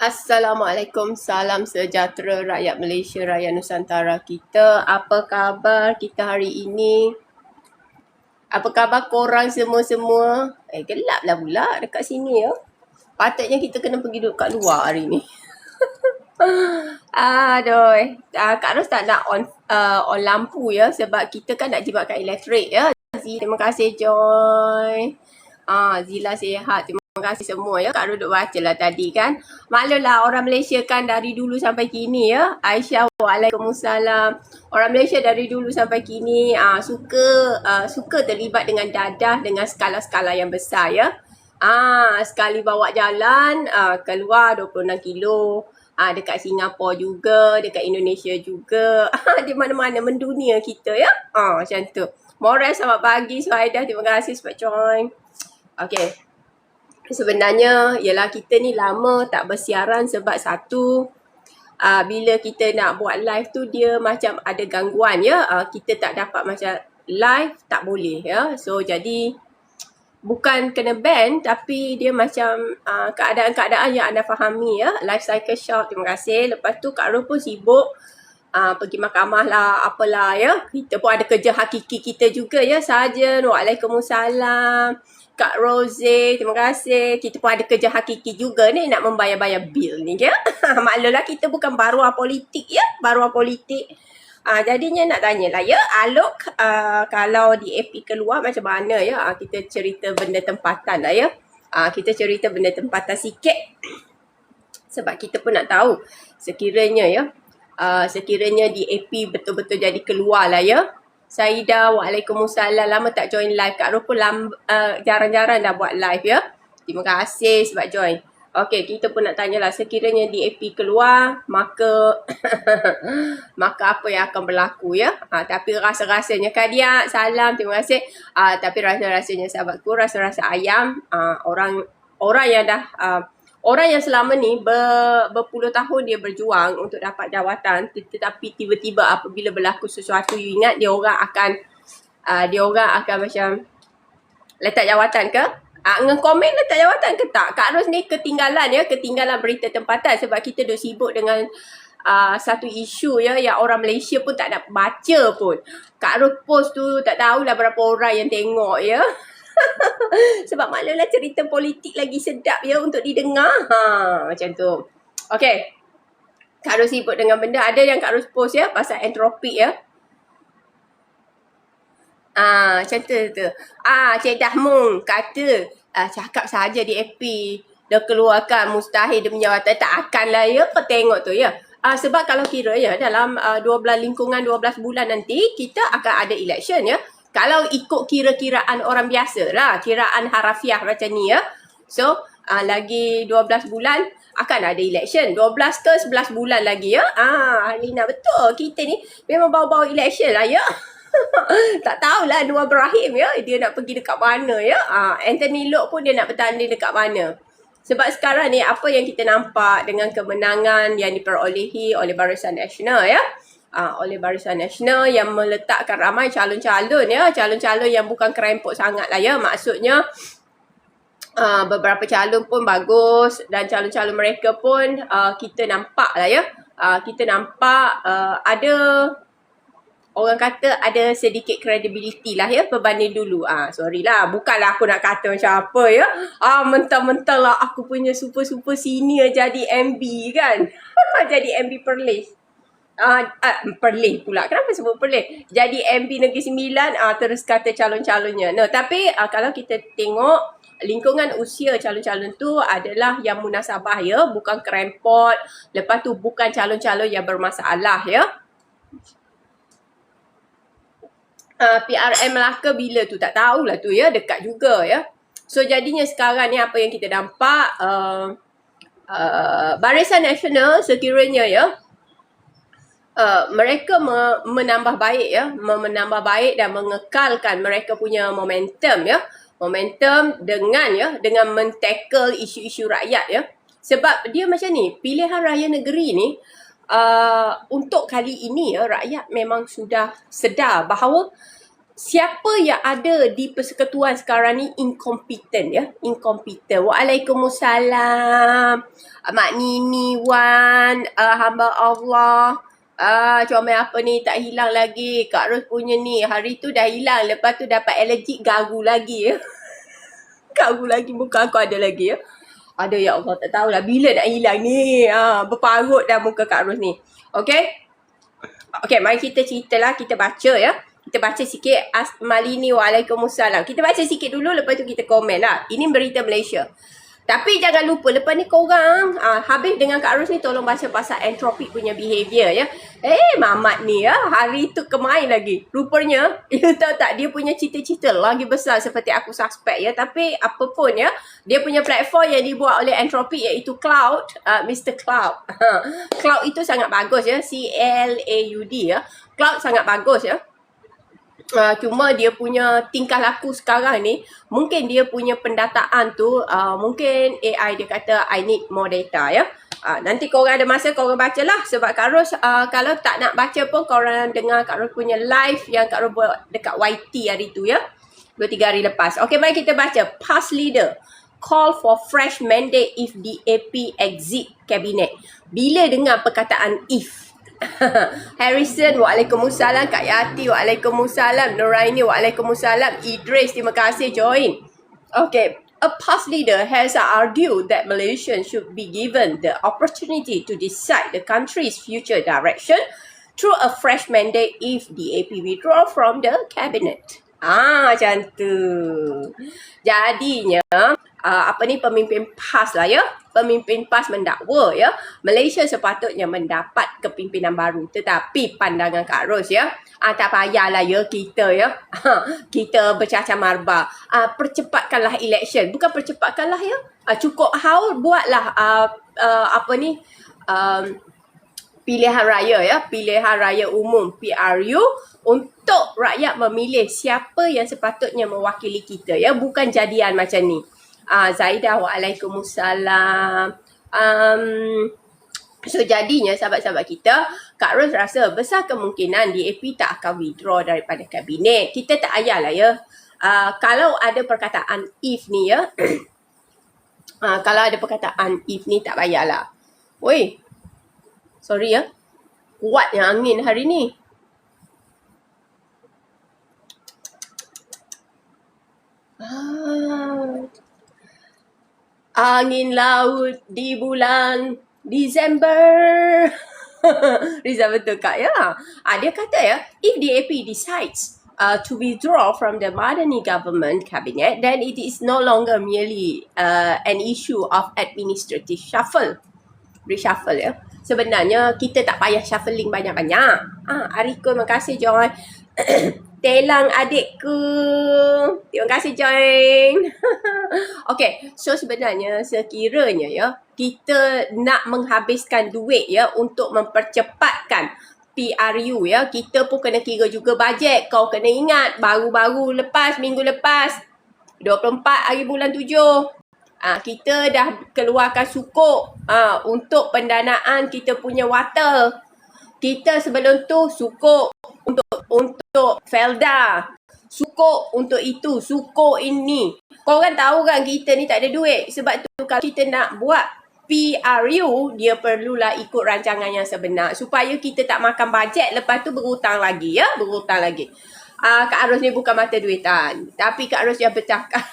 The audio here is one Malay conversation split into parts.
Assalamualaikum, salam sejahtera rakyat Malaysia, rakyat Nusantara kita. Apa khabar kita hari ini? Apa khabar korang semua-semua? Gelap lah pula dekat sini ya. Patutnya kita kena pergi duduk kat luar hari ni. Aduh, Kak Ros tak nak on lampu ya sebab kita kan nak jimatkan elektrik ya. Terima kasih Joy. Zila sihat. Terima kasih semua ya. Kak Ros duduk baca lah tadi kan. Maklumlah orang Malaysia kan dari dulu sampai kini ya. Aisyah, waalaikumsalam. Orang Malaysia dari dulu sampai kini suka terlibat dengan dadah dengan skala-skala yang besar ya. Sekali bawa jalan keluar 26 kilo. Dekat Singapura juga, dekat Indonesia juga. Di mana-mana mendunia kita ya. Macam tu. Moral, selamat pagi Suhaidah. Terima kasih sebab join. Okay. Sebenarnya ialah kita ni lama tak bersiaran sebab satu, bila kita nak buat live tu dia macam ada gangguan ya. Kita tak dapat macam live tak boleh ya. So jadi bukan kena ban tapi dia macam keadaan-keadaan yang anda fahami ya. Life cycle shock, terima kasih. Lepas tu Kak Ros pun sibuk pergi mahkamah lah apalah ya. Kita pun ada kerja hakiki kita juga ya. Sajen, waalaikumsalam. Kak Rose, terima kasih. Kita pun ada kerja hakiki juga ni nak membayar-bayar bil ni ya. Maklumlah kita bukan baruah politik ya. Baruah politik. Jadinya nak tanya lah ya, Alok kalau di AP keluar macam mana ya? Kita cerita benda tempatan lah ya. Kita cerita benda tempatan sikit. Sebab kita pun nak tahu sekiranya ya, sekiranya di AP betul-betul jadi keluar lah ya. Saida, waalaikumsalam. Lama tak join live. Kak Ros pun jarang-jarang dah buat live ya. Terima kasih sebab join. Okey, kita pun nak tanyalah sekiranya DAP keluar, maka maka apa yang akan berlaku ya? Tapi rasa-rasanya Kadiak, salam, terima kasih. Tapi rasa-rasanya sahabatku, rasa-rasa ayam, orang yang dah orang yang selama ni berpuluh tahun dia berjuang untuk dapat jawatan, tetapi tiba-tiba apabila berlaku sesuatu, you ingat dia orang akan macam letak jawatan ke? Nge-komen letak jawatan ke tak? Kak Ros ni ketinggalan berita tempatan sebab kita dah sibuk dengan satu isu ya yang orang Malaysia pun tak nak baca pun. Kak Ros post tu tak tahulah berapa orang yang tengok ya. Sebab maklumlah cerita politik lagi sedap ya untuk didengar. Macam tu. Okay. Kak Ros sibuk dengan benda. Ada yang Kak Ros post ya pasal entropik ya. Macam tu. Cik Dahmung kata cakap saja di AP dia keluarkan mustahil dia menjawatan. Tak akan lah ya. Kau tengok tu ya. Sebab kalau kira ya dalam 12 bulan nanti kita akan ada election ya. Kalau ikut kira-kiraan orang biasa lah, kiraan harafiah macam ni ya. So lagi 12 bulan akan ada election. 12 ke 11 bulan lagi ya. Alina betul. Kita ni memang bawa-bawa election lah ya. Tak tahulah Anwar Ibrahim ya, dia nak pergi dekat mana ya. Anthony Loke pun dia nak bertanding dekat mana. Sebab sekarang ni apa yang kita nampak dengan kemenangan yang diperolehi oleh Barisan Nasional ya. Oleh Barisan Nasional yang meletakkan ramai calon-calon ya. Calon-calon yang bukan kerempuk sangat lah ya. Maksudnya beberapa calon pun bagus dan calon-calon mereka pun kita nampak lah ya. Kita nampak ada, orang kata ada sedikit credibility lah ya berbanding dulu. Sorry lah, bukanlah aku nak kata macam apa ya. Mentang-mentang lah aku punya super-super senior jadi MB kan. Jadi MB Perlis. Perlis pula. Kenapa sebut Perlis? Jadi MB Negeri Sembilan, terus kata calon-calonnya. No, tapi kalau kita tengok lingkungan usia calon-calon tu adalah yang munasabah ya, bukan kerempot. Lepas tu bukan calon-calon yang bermasalah ya. PRM Melaka bila tu? Tak tahulah tu ya, dekat juga ya. So jadinya sekarang ni apa yang kita nampak, Barisan Nasional sekiranya ya, mereka menambah baik ya, menambah baik dan mengekalkan mereka punya momentum ya. Momentum dengan men-tackle isu-isu rakyat ya. Sebab dia macam ni, pilihan raya negeri ni untuk kali ini ya, rakyat memang sudah sedar bahawa siapa yang ada di persekutuan sekarang ni incompetent ya, incompetent. Waalaikumsalam. Mak Nini Wan, hamba Allah. Comel apa ni tak hilang lagi. Kak Ros punya ni hari tu dah hilang, lepas tu dapat allergic gagu lagi ya. Gagu lagi, muka aku ada lagi ya. Ada ya Allah, tak tahulah bila nak hilang ni. Berparut dah muka Kak Ros ni. Okay. Okay, mari kita ceritalah, kita baca ya. Kita baca sikit. Malini waalaikumsalam. Kita baca sikit dulu, lepas tu kita komen lah. Ini berita Malaysia. Tapi jangan lupa, lepas ni korang habis dengan Kak Ros ni, tolong baca pasal entropic punya behaviour ya. Mamat ni ya, hari tu kemain lagi. Rupanya, you tahu tak, dia punya cita-cita lagi besar seperti aku suspect ya. Tapi apa pun ya, dia punya platform yang dibuat oleh entropic iaitu Cloud, Mr. Cloud. Cloud itu sangat bagus ya, CLAUD ya. Cloud sangat bagus ya. Cuma dia punya tingkah laku sekarang ni, mungkin dia punya pendataan tu, mungkin AI dia kata I need more data ya. Nanti korang ada masa korang bacalah. Sebab Kak Ros kalau tak nak baca pun korang dengar Kak Ros punya live yang Kak Ros buat dekat YT hari tu ya, 2-3 hari lepas. Okay, mari kita baca. Past leader call for fresh mandate if DAP exit cabinet. Bila dengar perkataan if, Harrison, waalaikumsalam. Kak Yati, waalaikumsalam. Nuraini, waalaikumsalam. Idris, terima kasih join. Okay, a past leader has argued that Malaysians should be given the opportunity to decide the country's future direction through a fresh mandate if DAP withdraw from the cabinet. Macam tu. Jadinya, pemimpin PAS lah ya. Pemimpin PAS mendakwa ya, Malaysia sepatutnya mendapat kepimpinan baru. Tetapi pandangan Kak Ros ya, tak payahlah ya kita ya. Kita bercacah marba. Percepatkanlah election. Bukan percepatkanlah ya. Cukup haul buatlah pilihan raya ya, pilihan raya umum PRU untuk rakyat memilih siapa yang sepatutnya mewakili kita ya, bukan jadian macam ni. Zaidah, waalaikumsalam. So jadinya sahabat-sahabat kita, Kak Ros rasa besar kemungkinan DAP tak akan withdraw daripada kabinet. Kita tak payahlah ya. Kalau ada perkataan if ni ya, kalau ada perkataan if ni tak payahlah. Oi, sorry ya, kuat yang angin hari ni. Angin laut di bulan Disember. Rizal betul Kak ya. Dia kata ya, if DAP decides to withdraw from the Madani government cabinet, then it is no longer merely an issue of administrative reshuffle ya. Sebenarnya kita tak payah shuffling banyak-banyak. Ariko, terima kasih join. Telang adikku, terima kasih join. Okay, so sebenarnya sekiranya ya, kita nak menghabiskan duit ya untuk mempercepatkan PRU ya, kita pun kena kira juga bajet. Kau kena ingat baru-baru lepas, minggu lepas 24 hari bulan 7, kita dah keluarkan sukuk untuk pendanaan kita punya water. Kita sebelum tu sukuk untuk Felda, sukuk untuk itu, sukuk ini. Korang tahu kan kita ni tak ada duit. Sebab tu kalau kita nak buat PRU, dia perlulah ikut rancangan yang sebenar supaya kita tak makan bajet, lepas tu berhutang lagi ya, berhutang lagi. Kak Ros ni bukan mata duitan, tapi Kak Ros yang bercakap.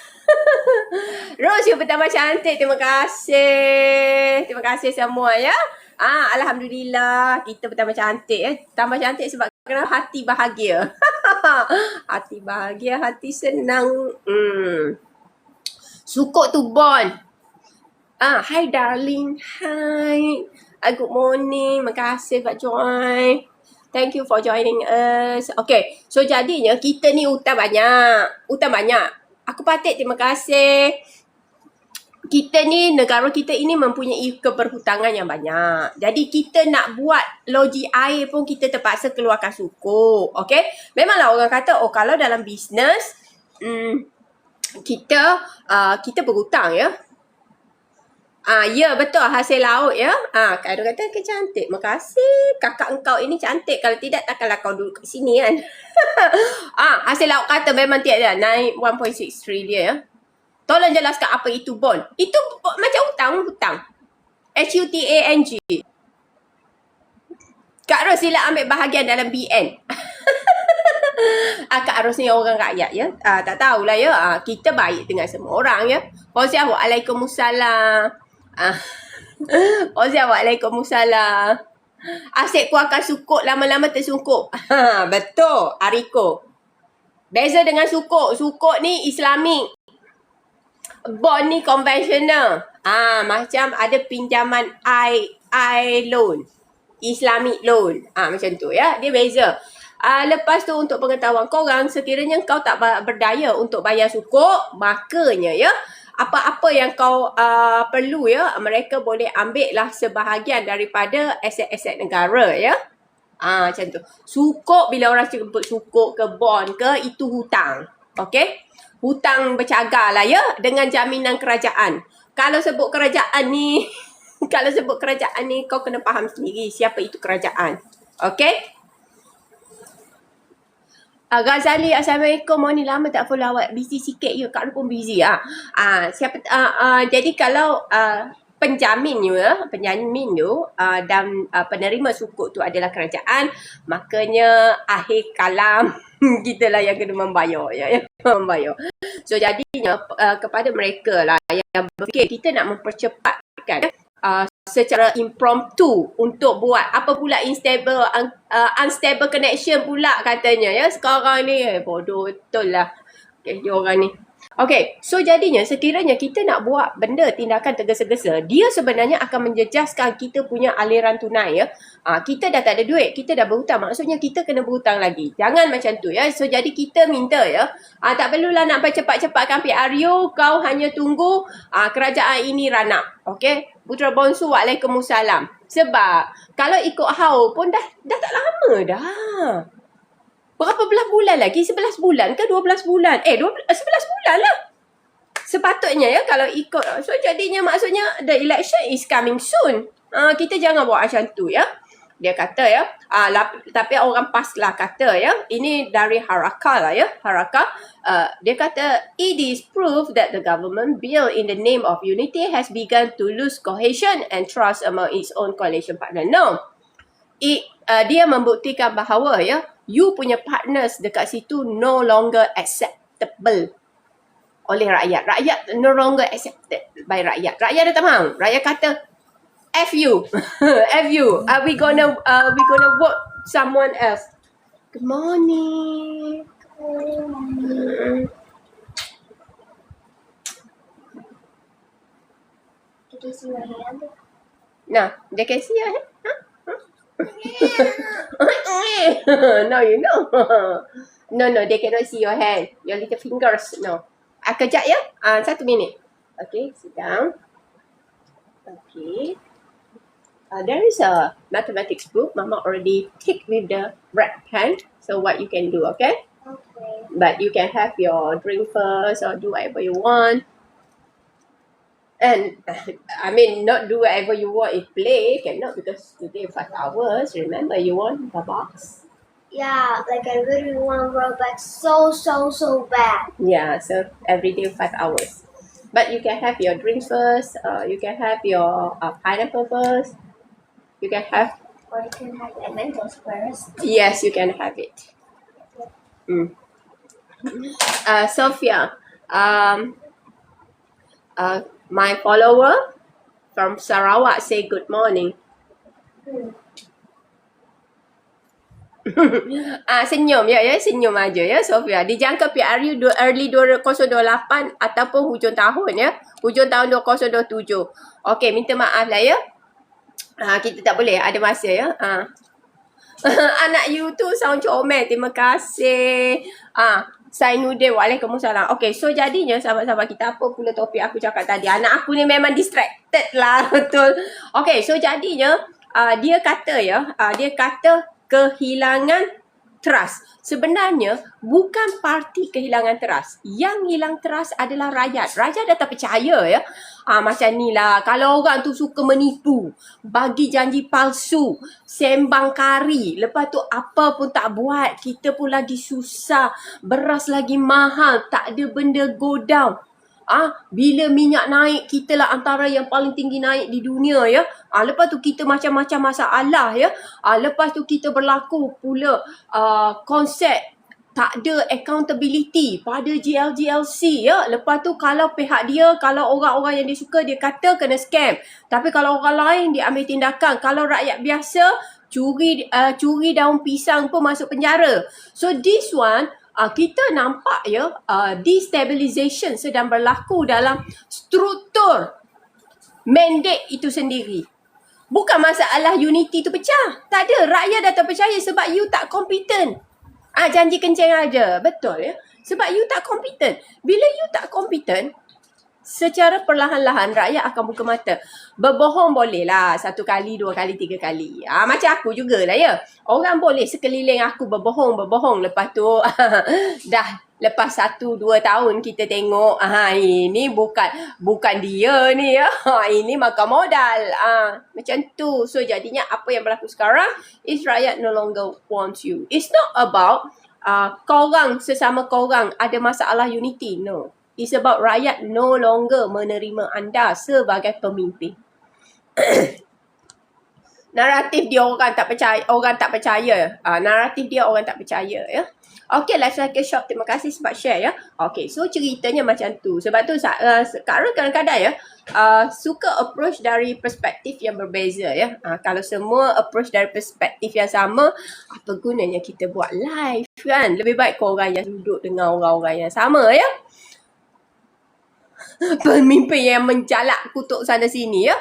Ros yang pertama cantik, terima kasih. Terima kasih semua ya. Alhamdulillah kita pertama cantik ya. Tambah cantik sebab kenapa? Hati bahagia. Hati bahagia, hati senang. Sukuk tu Bon. Hi darling. Hi. Good morning. Makasih Pak Joy. Thank you for joining us. Okay. So jadinya kita ni hutang banyak. Hutang banyak. Aku Patik, terima kasih. Kita ni, negara kita ini mempunyai keberhutangan yang banyak. Jadi kita nak buat loji air pun kita terpaksa keluarkan sukuk. Okay? Memanglah orang kata, kalau dalam bisnes, kita berhutang ya. Ya betul, hasil laut ya. Kak kata ke cantik. Makasih. Kakak engkau ini cantik. Kalau tidak takkanlah kau duduk kat sini kan. Hasil laut kata memang tiada naik 1.6 trillion ya. Tolong jelaskan apa itu bond. Itu macam hutang. HUTANG. Kak Ros sila ambil bahagian dalam BN. Kak Ros ni orang rakyat ya. Tak tahulah ya. Kita baik dengan semua orang ya. Fauziah, waalaikumsalam. Fauziah, waalaikumsalam. Asyik keluarkan sukuk, lama-lama tersungkup. Betul, Ariko. Beza dengan sukuk. Sukuk ni Islamik. Bond ni konvensional. Macam ada pinjaman I loan. Islamic loan. Macam tu ya. Dia beza. Lepas tu untuk pengetahuan korang, sekiranya kau tak berdaya untuk bayar sukuk, makanya ya, apa-apa yang kau perlu ya, mereka boleh ambil lah sebahagian daripada aset-aset negara ya. Macam tu. Sukuk, bila orang sebut sukuk ke bond ke, itu hutang. Okay? Hutang bercagar lah ya, dengan jaminan kerajaan. Kalau sebut kerajaan ni, kau kena faham sendiri siapa itu kerajaan. Okay? Ghazali, Assalamualaikum. Morning, lama tak follow awak. Busy sikit you. Kak pun busy. Jadi kalau penjamin tu dan penerima sukuk tu adalah kerajaan, makanya akhir kalam kita lah yang kena membayar ya, membayar. So jadinya kepada mereka lah yang berfikir kita nak mempercepatkan secara impromptu untuk buat apa pula unstable connection pula katanya ya sekarang ni. Bodoh betul lah orang ni. Okay, so jadinya sekiranya kita nak buat benda tindakan tergesa-gesa, dia sebenarnya akan menjejaskan kita punya aliran tunai ya. Kita dah tak ada duit, kita dah berhutang, maksudnya kita kena berhutang lagi. Jangan macam tu ya. So jadi kita minta ya, tak perlulah nak cepat-cepatkan PRU, kau hanya tunggu kerajaan ini run up. Okay, Putra Bonsu, waalaikumsalam. Sebab kalau ikut HAU pun dah tak lama dah. Berapa belas bulan lagi? 11 bulan ke 12 bulan? 11 bulan lah. Sepatutnya ya kalau ikut. So jadinya maksudnya the election is coming soon. Kita jangan buat macam tu ya. Dia kata ya. Tapi orang PAS lah kata ya. Ini dari Harakah lah ya. Harakah. Dia kata, it is proof that the government built in the name of unity has begun to lose cohesion and trust among its own coalition partner. No. Dia membuktikan bahawa ya, you punya partners dekat situ no longer acceptable oleh rakyat. Rakyat no longer accepted by rakyat. Rakyat dah tak mahu. Rakyat kata, F you. F you. We gonna vote someone else. Good morning. Did you see my hand? No, they can see your hand. No, you know. No, they cannot see your hand. Your little fingers. No. Kejap ya. 1 minit. Okay, sit down. Okay. There is a mathematics book. Mama already ticked with the red pen. So what you can do, okay? Okay. But you can have your drink first or do whatever you want. And I mean, not do whatever you want if play. Cannot because today 5 hours. Remember, you want the box? Yeah, like I really want Robux so bad. Yeah, so every day 5 hours. But you can have your drinks first. You can have your pineapple first. You can have. Or you can have Mentos first. Yes, you can have it. Sophia, my follower from Sarawak say good morning. Senyum ya, senyum aja ya Sophia. Dijangka PRU early 2028 ataupun hujung tahun ya. Hujung tahun 2027. Okey, minta maaf lah ya. Kita tak boleh, ada masa ya. Anak you tu sound comel. Terima kasih. Sainuddin, waalaikumsalam. Okay, so jadinya sahabat-sahabat kita, apa pula topik aku cakap tadi? Anak aku ni memang distracted lah, betul. Okay, so jadinya dia kata ya, dia kata kehilangan trust. Sebenarnya bukan parti kehilangan trust. Yang hilang trust adalah rakyat. Rakyat dah tak percaya ya. Macam ni lah. Kalau orang tu suka menipu, bagi janji palsu, sembang kari, lepas tu apa pun tak buat, kita pun lagi susah, beras lagi mahal, tak ada benda go down. Bila minyak naik, kita lah antara yang paling tinggi naik di dunia ya. Lepas tu kita macam-macam masalah ya. Lepas tu kita berlaku pula konsep tak ada accountability pada GLGLC ya. Lepas tu kalau pihak dia, kalau orang-orang yang dia suka, dia kata kena scam. Tapi kalau orang lain dia ambil tindakan. Kalau rakyat biasa curi daun pisang pun masuk penjara. So this one kita nampak ya destabilization sedang berlaku dalam struktur mandate itu sendiri. Bukan masalah unity tu pecah. Tak ada. Rakyat dah tak percaya sebab you tak kompeten. Janji kencing aja. Betul ya. Sebab you tak kompeten. Bila you tak kompeten, secara perlahan-lahan rakyat akan buka mata. Berbohong boleh lah. 1 kali, 2 kali, 3 kali. Macam aku jugalah ya. Orang boleh sekeliling aku berbohong. Lepas tu dah lepas 1-2 tahun kita tengok ini bukan dia ni ya. Ini makan modal. Macam tu. So jadinya apa yang berlaku sekarang is rakyat no longer wants you. It's not about korang sesama korang ada masalah unity. No. It's about rakyat no longer menerima anda sebagai pemimpin. Naratif dia orang tak percaya. Naratif dia orang tak percaya ya. Okay, Lifecycle Shop, terima kasih sebab share ya. Okay, so ceritanya macam tu. Sebab tu Kak Ron kadang-kadang ya suka approach dari perspektif yang berbeza ya. Kalau semua approach dari perspektif yang sama, apa gunanya kita buat live kan? Lebih baik korang yang duduk dengan orang-orang yang sama ya. Pemimpin yang menjalak kutuk sana sini ya.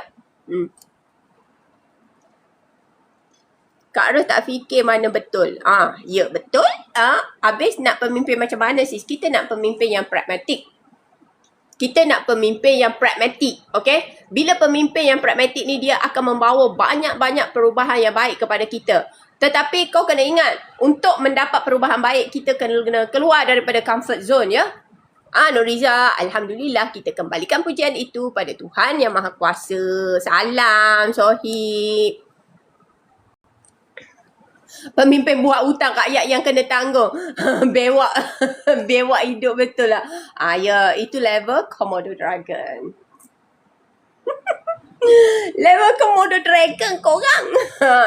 Kak Ros tak fikir mana betul. Ya betul. Habis nak pemimpin macam mana sis? Kita nak pemimpin yang pragmatik. Okay? Bila pemimpin yang pragmatik ni, dia akan membawa banyak-banyak perubahan yang baik kepada kita. Tetapi kau kena ingat, untuk mendapat perubahan baik, kita kena keluar daripada comfort zone ya. Nuriza, Alhamdulillah kita kembalikan pujian itu pada Tuhan Yang Maha Kuasa. Salam, Sohib. Pemimpin buat hutang rakyat yang kena tanggung. Bewak hidup betul lah. Ya, itu level Komodo Dragon. Level Komodo Dragon korang.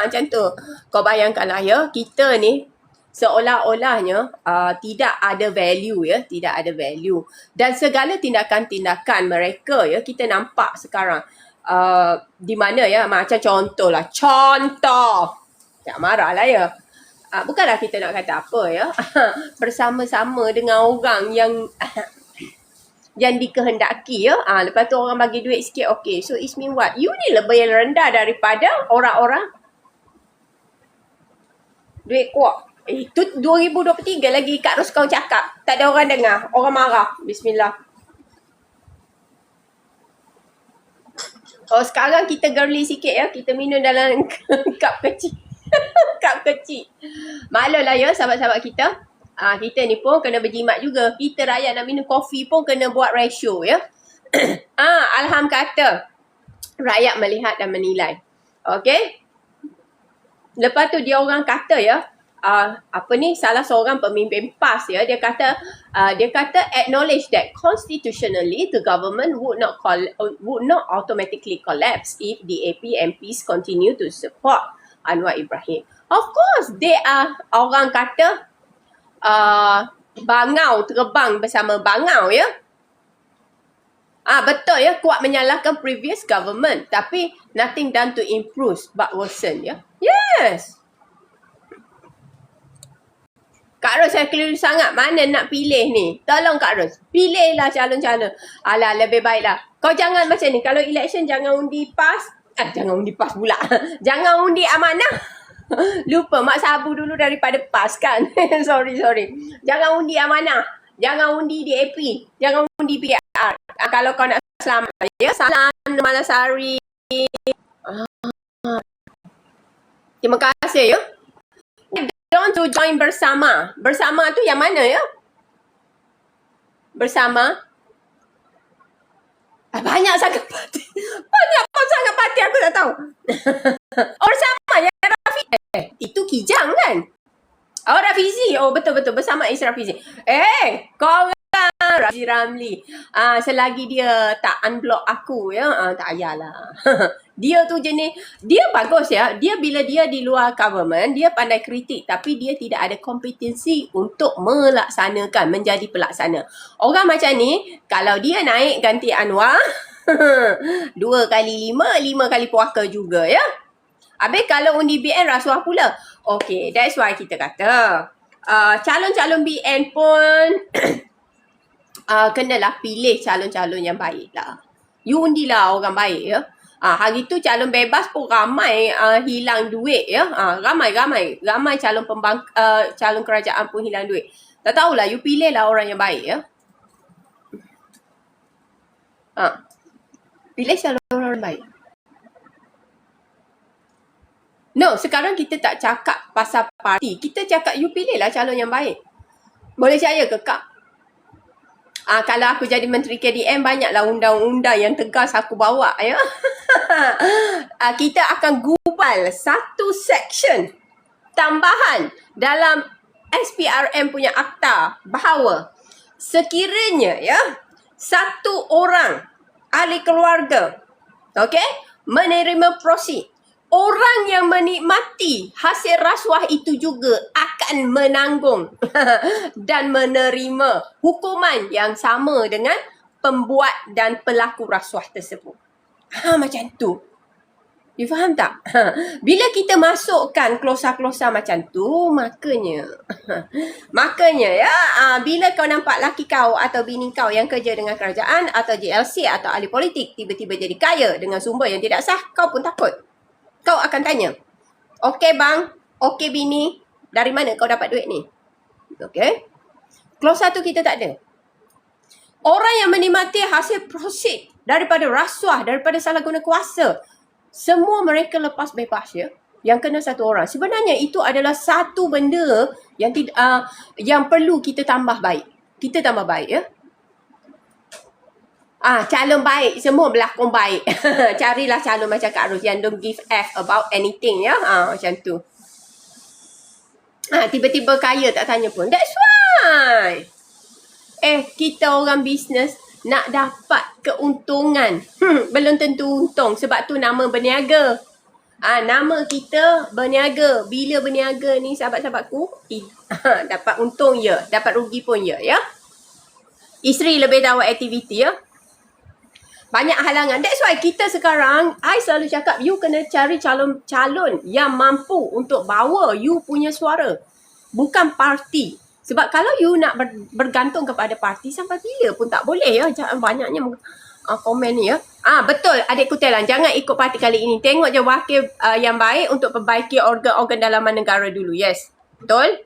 Macam tu. Kau bayangkanlah ya, kita ni seolah-olahnya tidak ada value ya, tidak ada value. Dan segala tindakan-tindakan mereka ya, kita nampak sekarang di mana ya, macam contoh, tak marahlah ya. Bukanlah kita nak kata apa ya, bersama-sama dengan orang yang dikehendaki ya. Lepas tu orang bagi duit sikit, okay. So it mean what? You ni lebih rendah daripada orang-orang duit kuat. Itu 2023 lagi Kak Ros kau cakap. Tak ada orang dengar. Orang marah. Bismillah. Sekarang kita girly sikit ya. Kita minum dalam cup kecil. Cup kecil. Malulah ya sahabat-sahabat kita. Kita ni pun kena berjimat juga. Kita rakyat nak minum kopi pun kena buat ratio ya. Alham kata rakyat melihat dan menilai. Okay. Lepas tu dia orang kata ya, salah seorang pemimpin PAS ya, dia kata acknowledge that constitutionally the government would not automatically collapse if DAP MPs continue to support Anwar Ibrahim. Of course, orang kata bangau terbang bersama bangau ya. Betul ya, kuat menyalahkan previous government, tapi nothing done to improve but worsen ya. Yes. Kak Ros, saya keliru sangat. Mana nak pilih ni? Tolong Kak Ros. Pilihlah calon-calon. Lebih baiklah. Kau jangan macam ni. Kalau election, jangan undi PAS. Jangan undi PAS pula. Jangan undi amanah. Lupa. Mak sabu dulu daripada PAS kan. Sorry. Jangan undi amanah. Jangan undi DAP. Jangan undi PR. Kalau kau nak selamat. Ya, salam Malasari. Terima kasih ya. want to join bersama. Bersama tu yang mana ya? Bersama. Banyak sangat parti. Banyak sangat parti aku tak tahu. Bersama yang Rafizi. Itu Kijang kan? Oh, Rafizi. Oh, betul-betul. Bersama is Rafizi. Korang Rafizi Ramli. Selagi dia tak unblock aku ya, tak payahlah. Dia tu jenis, dia bagus ya. Dia bila dia di luar government, dia pandai kritik tapi dia tidak ada kompetensi untuk melaksanakan, menjadi pelaksana. Orang macam ni, kalau dia naik ganti Anwar, 2 kali 5 kali puaka juga ya. Habis kalau undi BN rasuah pula. Okay, that's why kita kata calon-calon BN pun kenalah pilih calon-calon yang baik lah. You undilah orang baik ya. Hari tu calon bebas pun ramai hilang duit ya. Ramai calon calon kerajaan pun hilang duit. Tak tahulah, you pilih lah orang yang baik ya. Pilih calon orang baik. No, sekarang kita tak cakap pasal parti. Kita cakap you pilih lah calon yang baik. Boleh percaya ke Kak? Kalau aku jadi Menteri KDM, banyaklah undang-undang yang tegas aku bawa ya. Kita akan gubal satu section tambahan dalam SPRM punya akta bahawa sekiranya ya satu orang ahli keluarga menerima prosid, orang yang menikmati hasil rasuah itu juga akan menanggung dan menerima hukuman yang sama dengan pembuat dan pelaku rasuah tersebut. Macam tu. You faham tak? Bila kita masukkan klausa-klausa macam tu, makanya ya, bila kau nampak laki kau atau bini kau yang kerja dengan kerajaan atau JLC atau ahli politik tiba-tiba jadi kaya dengan sumber yang tidak sah, kau pun takut. Kau akan tanya, okey bang, okey bini, dari mana kau dapat duit ni? Okey. Klausa tu kita tak ada. Orang yang menikmati hasil prosid daripada rasuah, daripada salah guna kuasa, semua mereka lepas bebas ya. Yang kena satu orang. Sebenarnya itu adalah satu benda yang yang perlu kita tambah baik. Kita tambah baik ya. Calon baik, semua berlakon baik. Carilah calon macam Kak Ros yang don't give F about anything ya. Macam tu. Tiba-tiba kaya tak tanya pun. That's why. Kita orang bisnes nak dapat keuntungan. Belum tentu untung. Sebab tu nama berniaga. Nama kita berniaga. Bila berniaga ni sahabat-sahabatku, dapat untung ya. Dapat rugi pun ya. Isteri lebih tahu aktiviti ya. Banyak halangan. That's why kita sekarang, I selalu cakap, you kena cari calon-calon yang mampu untuk bawa you punya suara. Bukan parti. Sebab kalau you nak bergantung kepada parti, sampai bila pun tak boleh ya. Jangan banyaknya komen ni ya. Betul adik Kutelan, jangan ikut parti kali ini. Tengok je wakil yang baik untuk perbaiki organ-organ dalaman negara dulu. Yes. Betul?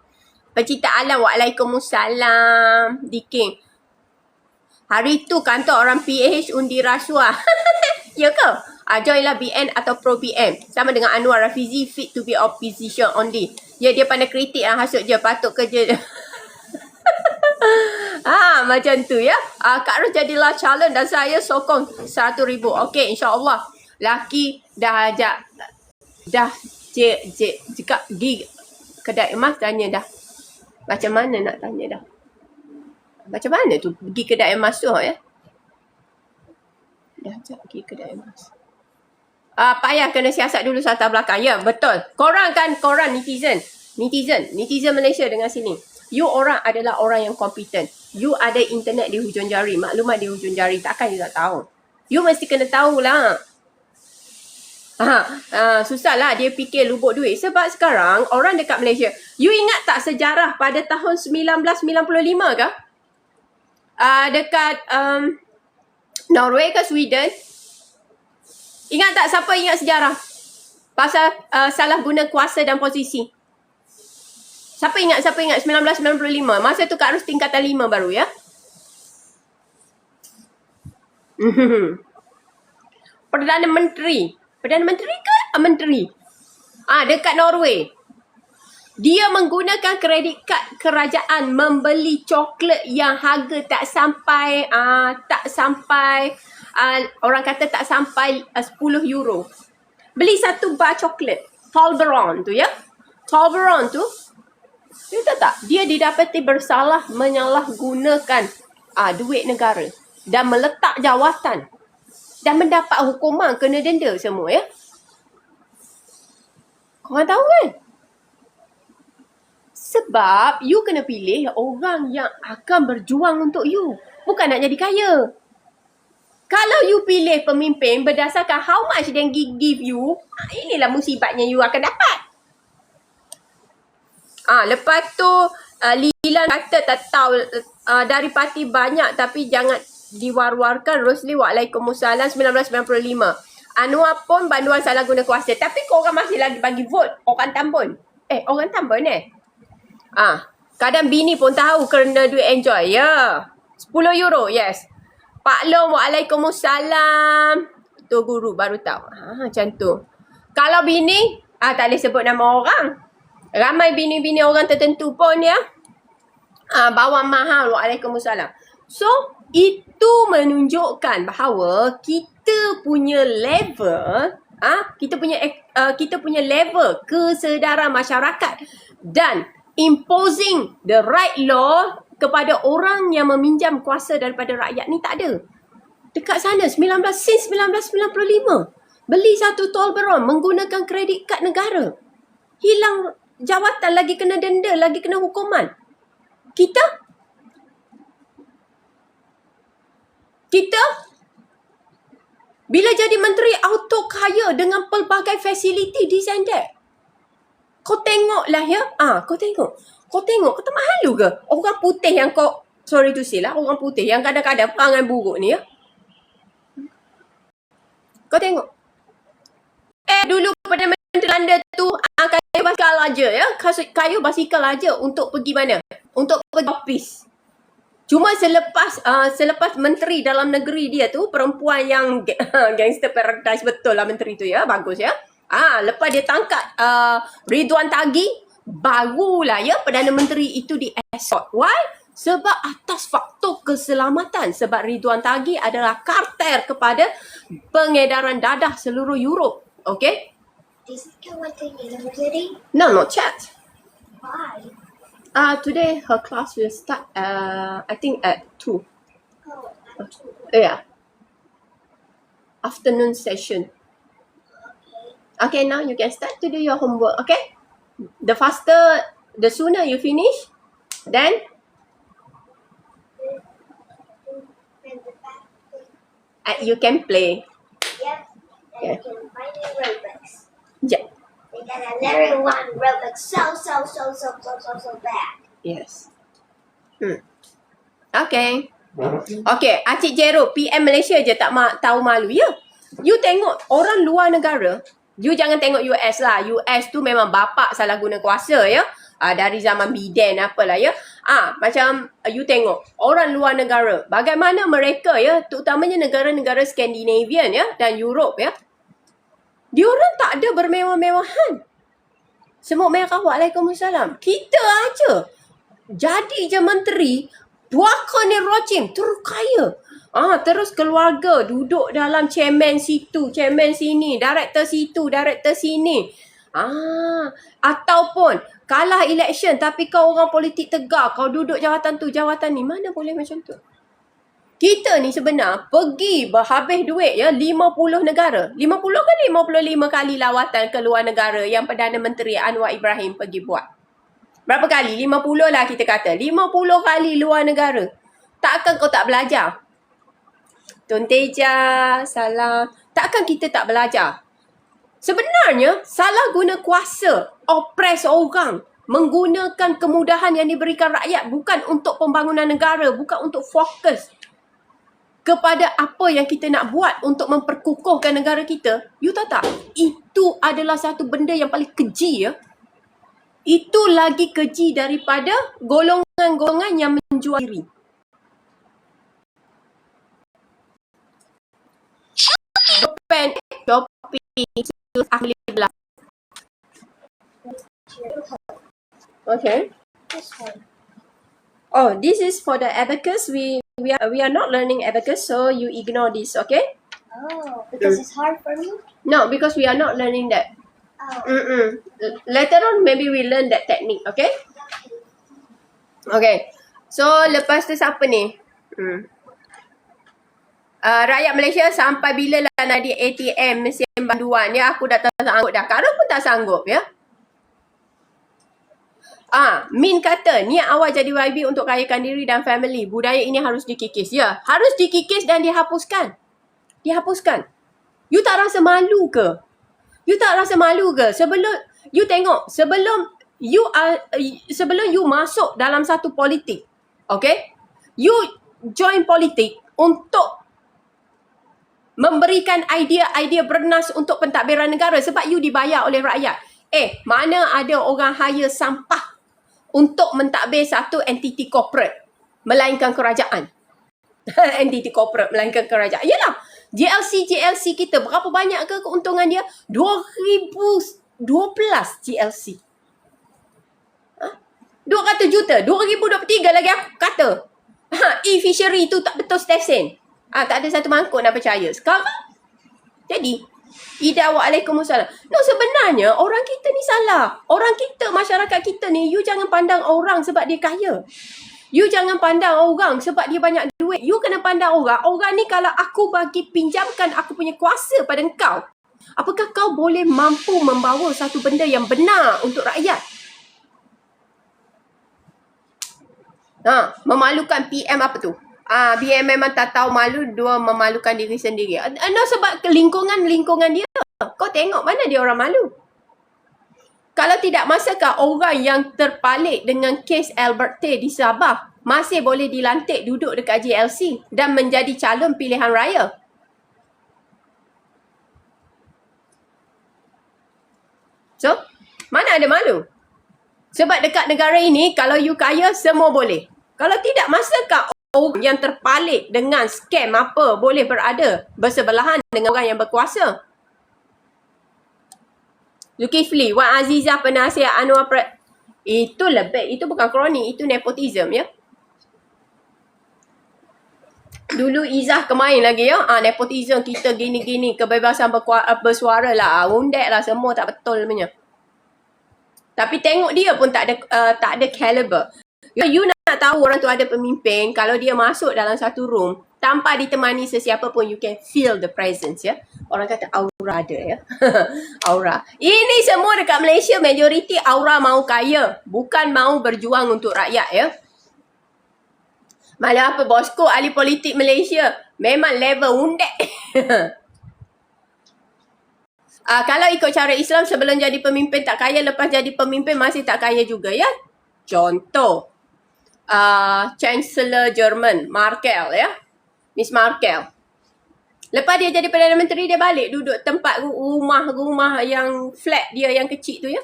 Pencipta alam, waalaikumsalam. Diking. Hari tu kantor orang PH undi rasuah. Ya ke? Joinlah BN atau pro BN. Sama dengan Anwar Rafizi, fit to be opposition only. Ya, dia pandai kritik hasut je. Patut kerja. Macam tu ya. Kak Ros jadilah calon dan saya sokong 100,000. Okey, insyaAllah. Laki dah ajak. Dah cakap pergi kedai emas, tanya dah. Macam mana nak tanya dah? Macam mana tu pergi kedai emas tu ya? Dah ajak pergi kedai emas. Payah kena siasat dulu latar belakang. Ya, betul. Korang netizen Malaysia dengan sini. You orang adalah orang yang kompeten. You ada internet di hujung jari, maklumat di hujung jari. Takkan you tak tahu. You mesti kena tahulah. Susahlah dia fikir lubuk duit. Sebab sekarang orang dekat Malaysia. You ingat tak sejarah pada tahun 1995 ke? Dekat Norway ke Sweden. Ingat tak, siapa ingat sejarah? Pasal salah guna kuasa dan posisi. Siapa ingat 1995? Masa tu Kak Ros tingkatan 5 baru ya. Perdana Menteri ke? Menteri. Dekat Norway. Dia menggunakan kredit kad kerajaan membeli coklat yang harga tak sampai orang kata tak sampai 10 euro. Beli satu bar coklat Toblerone tu ya. Toblerone tu, you tahu tak? Dia didapati bersalah menyalahgunakan duit negara dan meletak jawatan dan mendapat hukuman, kena denda semua ya. Korang tahu kan? Sebab you kena pilih orang yang akan berjuang untuk you. Bukan nak jadi kaya. Kalau you pilih pemimpin berdasarkan how much they give you, inilah musibatnya you akan dapat. Lepas tu Lilan kata tak tahu dari parti banyak tapi jangan diwar-warkan. Rosli Waalaikumsalam 1995. Anwar pun banduan salah guna kuasa. Tapi korang masih lagi bagi vote orang Tambun. Orang Tambun kadang bini pun tahu kerana duit enjoy. Ya. 10 euro, yes. Pak Long, Waalaikumsalam. Tu guru baru tahu. Macam tu. Kalau bini, tak boleh sebut nama orang. Ramai bini-bini orang tertentu pun ya. Bawang mahal, Waalaikumsalam. So, itu menunjukkan bahawa kita punya level, kita punya level kesedaran masyarakat dan imposing the right law kepada orang yang meminjam kuasa daripada rakyat ni tak ada. Dekat sana 1995 beli satu Toblerone menggunakan kredit kad negara. Hilang jawatan, lagi kena denda, lagi kena hukuman. Kita bila jadi menteri auto kaya dengan pelbagai fasiliti this and that. Kau tengoklah ya. Kau tengok. Kau tak malu ke? Orang putih yang sorry to say lah, orang putih yang kadang-kadang perangai buruk ni ya. Kau tengok. Dulu Perdana Menteri Belanda tu kayu basikal aja ya. Kayu basikal aja untuk pergi mana? Untuk pergi office. Cuma selepas menteri dalam negeri dia tu, perempuan yang gangster paradise betul lah menteri tu ya. Bagus ya. Lepas dia tangkap Ridwan Taghi, barulah ya Perdana Menteri itu di-escort. Why? Sebab atas faktor keselamatan. Sebab Ridwan Taghi adalah kartel kepada pengedaran dadah seluruh Europe. Okay? Is it going to university? No, not yet. Why? Today her class will start I think at 2. Oh, Yeah. Afternoon session. Okay, now you can start to do your homework, okay? The sooner you finish, then you can play. Yep. And you can find me Robux. Yeah. Because I never want Robux so bad. Yes. Okay. Okay, Acik Jero, PM Malaysia je tak tahu malu. Ya. You tengok orang luar negara, you jangan tengok US lah. US tu memang bapak salah guna kuasa ya. Dari zaman Biden apalah ya. Macam you tengok orang luar negara, bagaimana mereka ya, terutamanya negara-negara Scandinavian ya dan Europe ya. Diorang tak ada bermewah-mewahan. Semut merah, Waalaikumsalam. Kita aja jadi je menteri, buakan ni rojim, terus kaya. Terus keluarga duduk dalam chairman situ, chairman sini, director situ, director sini. Ataupun kalah election tapi kau orang politik tegar, kau duduk jawatan tu, jawatan ni. Mana boleh macam tu? Kita ni sebenar pergi berhabis duit ya 50 negara. 50 ke 55 kali lawatan ke luar negara yang Perdana Menteri Anwar Ibrahim pergi buat. Berapa kali? 50 lah kita kata. 50 kali luar negara. Takkan kau tak belajar? Tun Teja, salam. Takkan kita tak belajar? Sebenarnya, salah guna kuasa, oppress orang, menggunakan kemudahan yang diberikan rakyat bukan untuk pembangunan negara, bukan untuk fokus kepada apa yang kita nak buat untuk memperkukuhkan negara kita. You tahu tak? Itu adalah satu benda yang paling keji ya. Itu lagi keji daripada golongan-golongan yang menjual diri. Shopping, alhamdulillah. Okay. This one. Oh, this is for the abacus. We are not learning abacus, so you ignore this, okay? Oh, because it's hard for me? No, because we are not learning that. Oh. Later on, maybe we learn that technique, okay? Okay. So, lepas tu siapa ni? Rakyat Malaysia sampai bila lah nak di ATM mesin banduan ya? Aku dah tak sanggup dah. Kak Ros pun tak sanggup ya? Min kata, niat awal jadi YB untuk kayakan diri dan family. Budaya ini harus dikikis. Ya, harus dikikis dan dihapuskan. Dihapuskan. You tak rasa malu ke? You tak rasa malu ke? Sebelum, you tengok, sebelum you masuk dalam satu politik, okay? You join politik untuk memberikan idea-idea bernas untuk pentadbiran negara sebab you dibayar oleh rakyat. Mana ada orang hire sampah untuk mentadbir satu entiti corporate melainkan kerajaan. Entiti corporate melainkan kerajaan. Yalah, GLC kita berapa banyak ke keuntungan dia? 2012 GLC. 200 juta. 2023 lagi aku kata. E-fishery tu tak betul stesen. Tak ada satu mangkuk nak percaya. Sekarang, jadi, Ida waalaikumsalam. No, sebenarnya orang kita ni salah. Orang kita, masyarakat kita ni, you jangan pandang orang sebab dia kaya. You jangan pandang orang sebab dia banyak duit. You kena pandang orang. Orang ni kalau aku bagi pinjamkan aku punya kuasa pada kau, apakah kau boleh mampu membawa satu benda yang benar untuk rakyat? Memalukan PM apa tu? PM memang tak tahu malu, dua memalukan diri sendiri. No, sebab lingkungan dia. Kau tengok mana dia orang malu. Kalau tidak, masakah orang yang terpalit dengan kes Albert Tay di Sabah masih boleh dilantik duduk dekat JLC dan menjadi calon pilihan raya? So, mana ada malu? Sebab dekat negara ini, kalau you kaya, semua boleh. Kalau tidak, masakah orang yang terpalit dengan skam apa boleh berada bersebelahan dengan orang yang berkuasa? Zulkifli, Wan Azizah, penasihat Anwar itu lebih, itu bukan kroni, itu nepotism ya. Dulu Izzah kemain lagi ya, nepotism kita gini-gini, kebebasan bersuara lah, undek lah, semua tak betul sebenarnya. Tapi tengok dia pun tak ada caliber. You nak tahu orang tu ada pemimpin, kalau dia masuk dalam satu room, tanpa ditemani sesiapa pun, you can feel the presence ya. Orang kata aura ada ya. Aura. Ini semua dekat Malaysia, majoriti aura mau kaya. Bukan mau berjuang untuk rakyat ya. Malah apa bosku, ahli politik Malaysia, memang level undek. Kalau ikut cara Islam, sebelum jadi pemimpin tak kaya, lepas jadi pemimpin masih tak kaya juga ya. Contoh, Chancellor Jerman, Merkel ya. Miss Merkel. Lepas dia jadi Perdana Menteri, dia balik duduk tempat rumah yang flat dia yang kecil tu ya.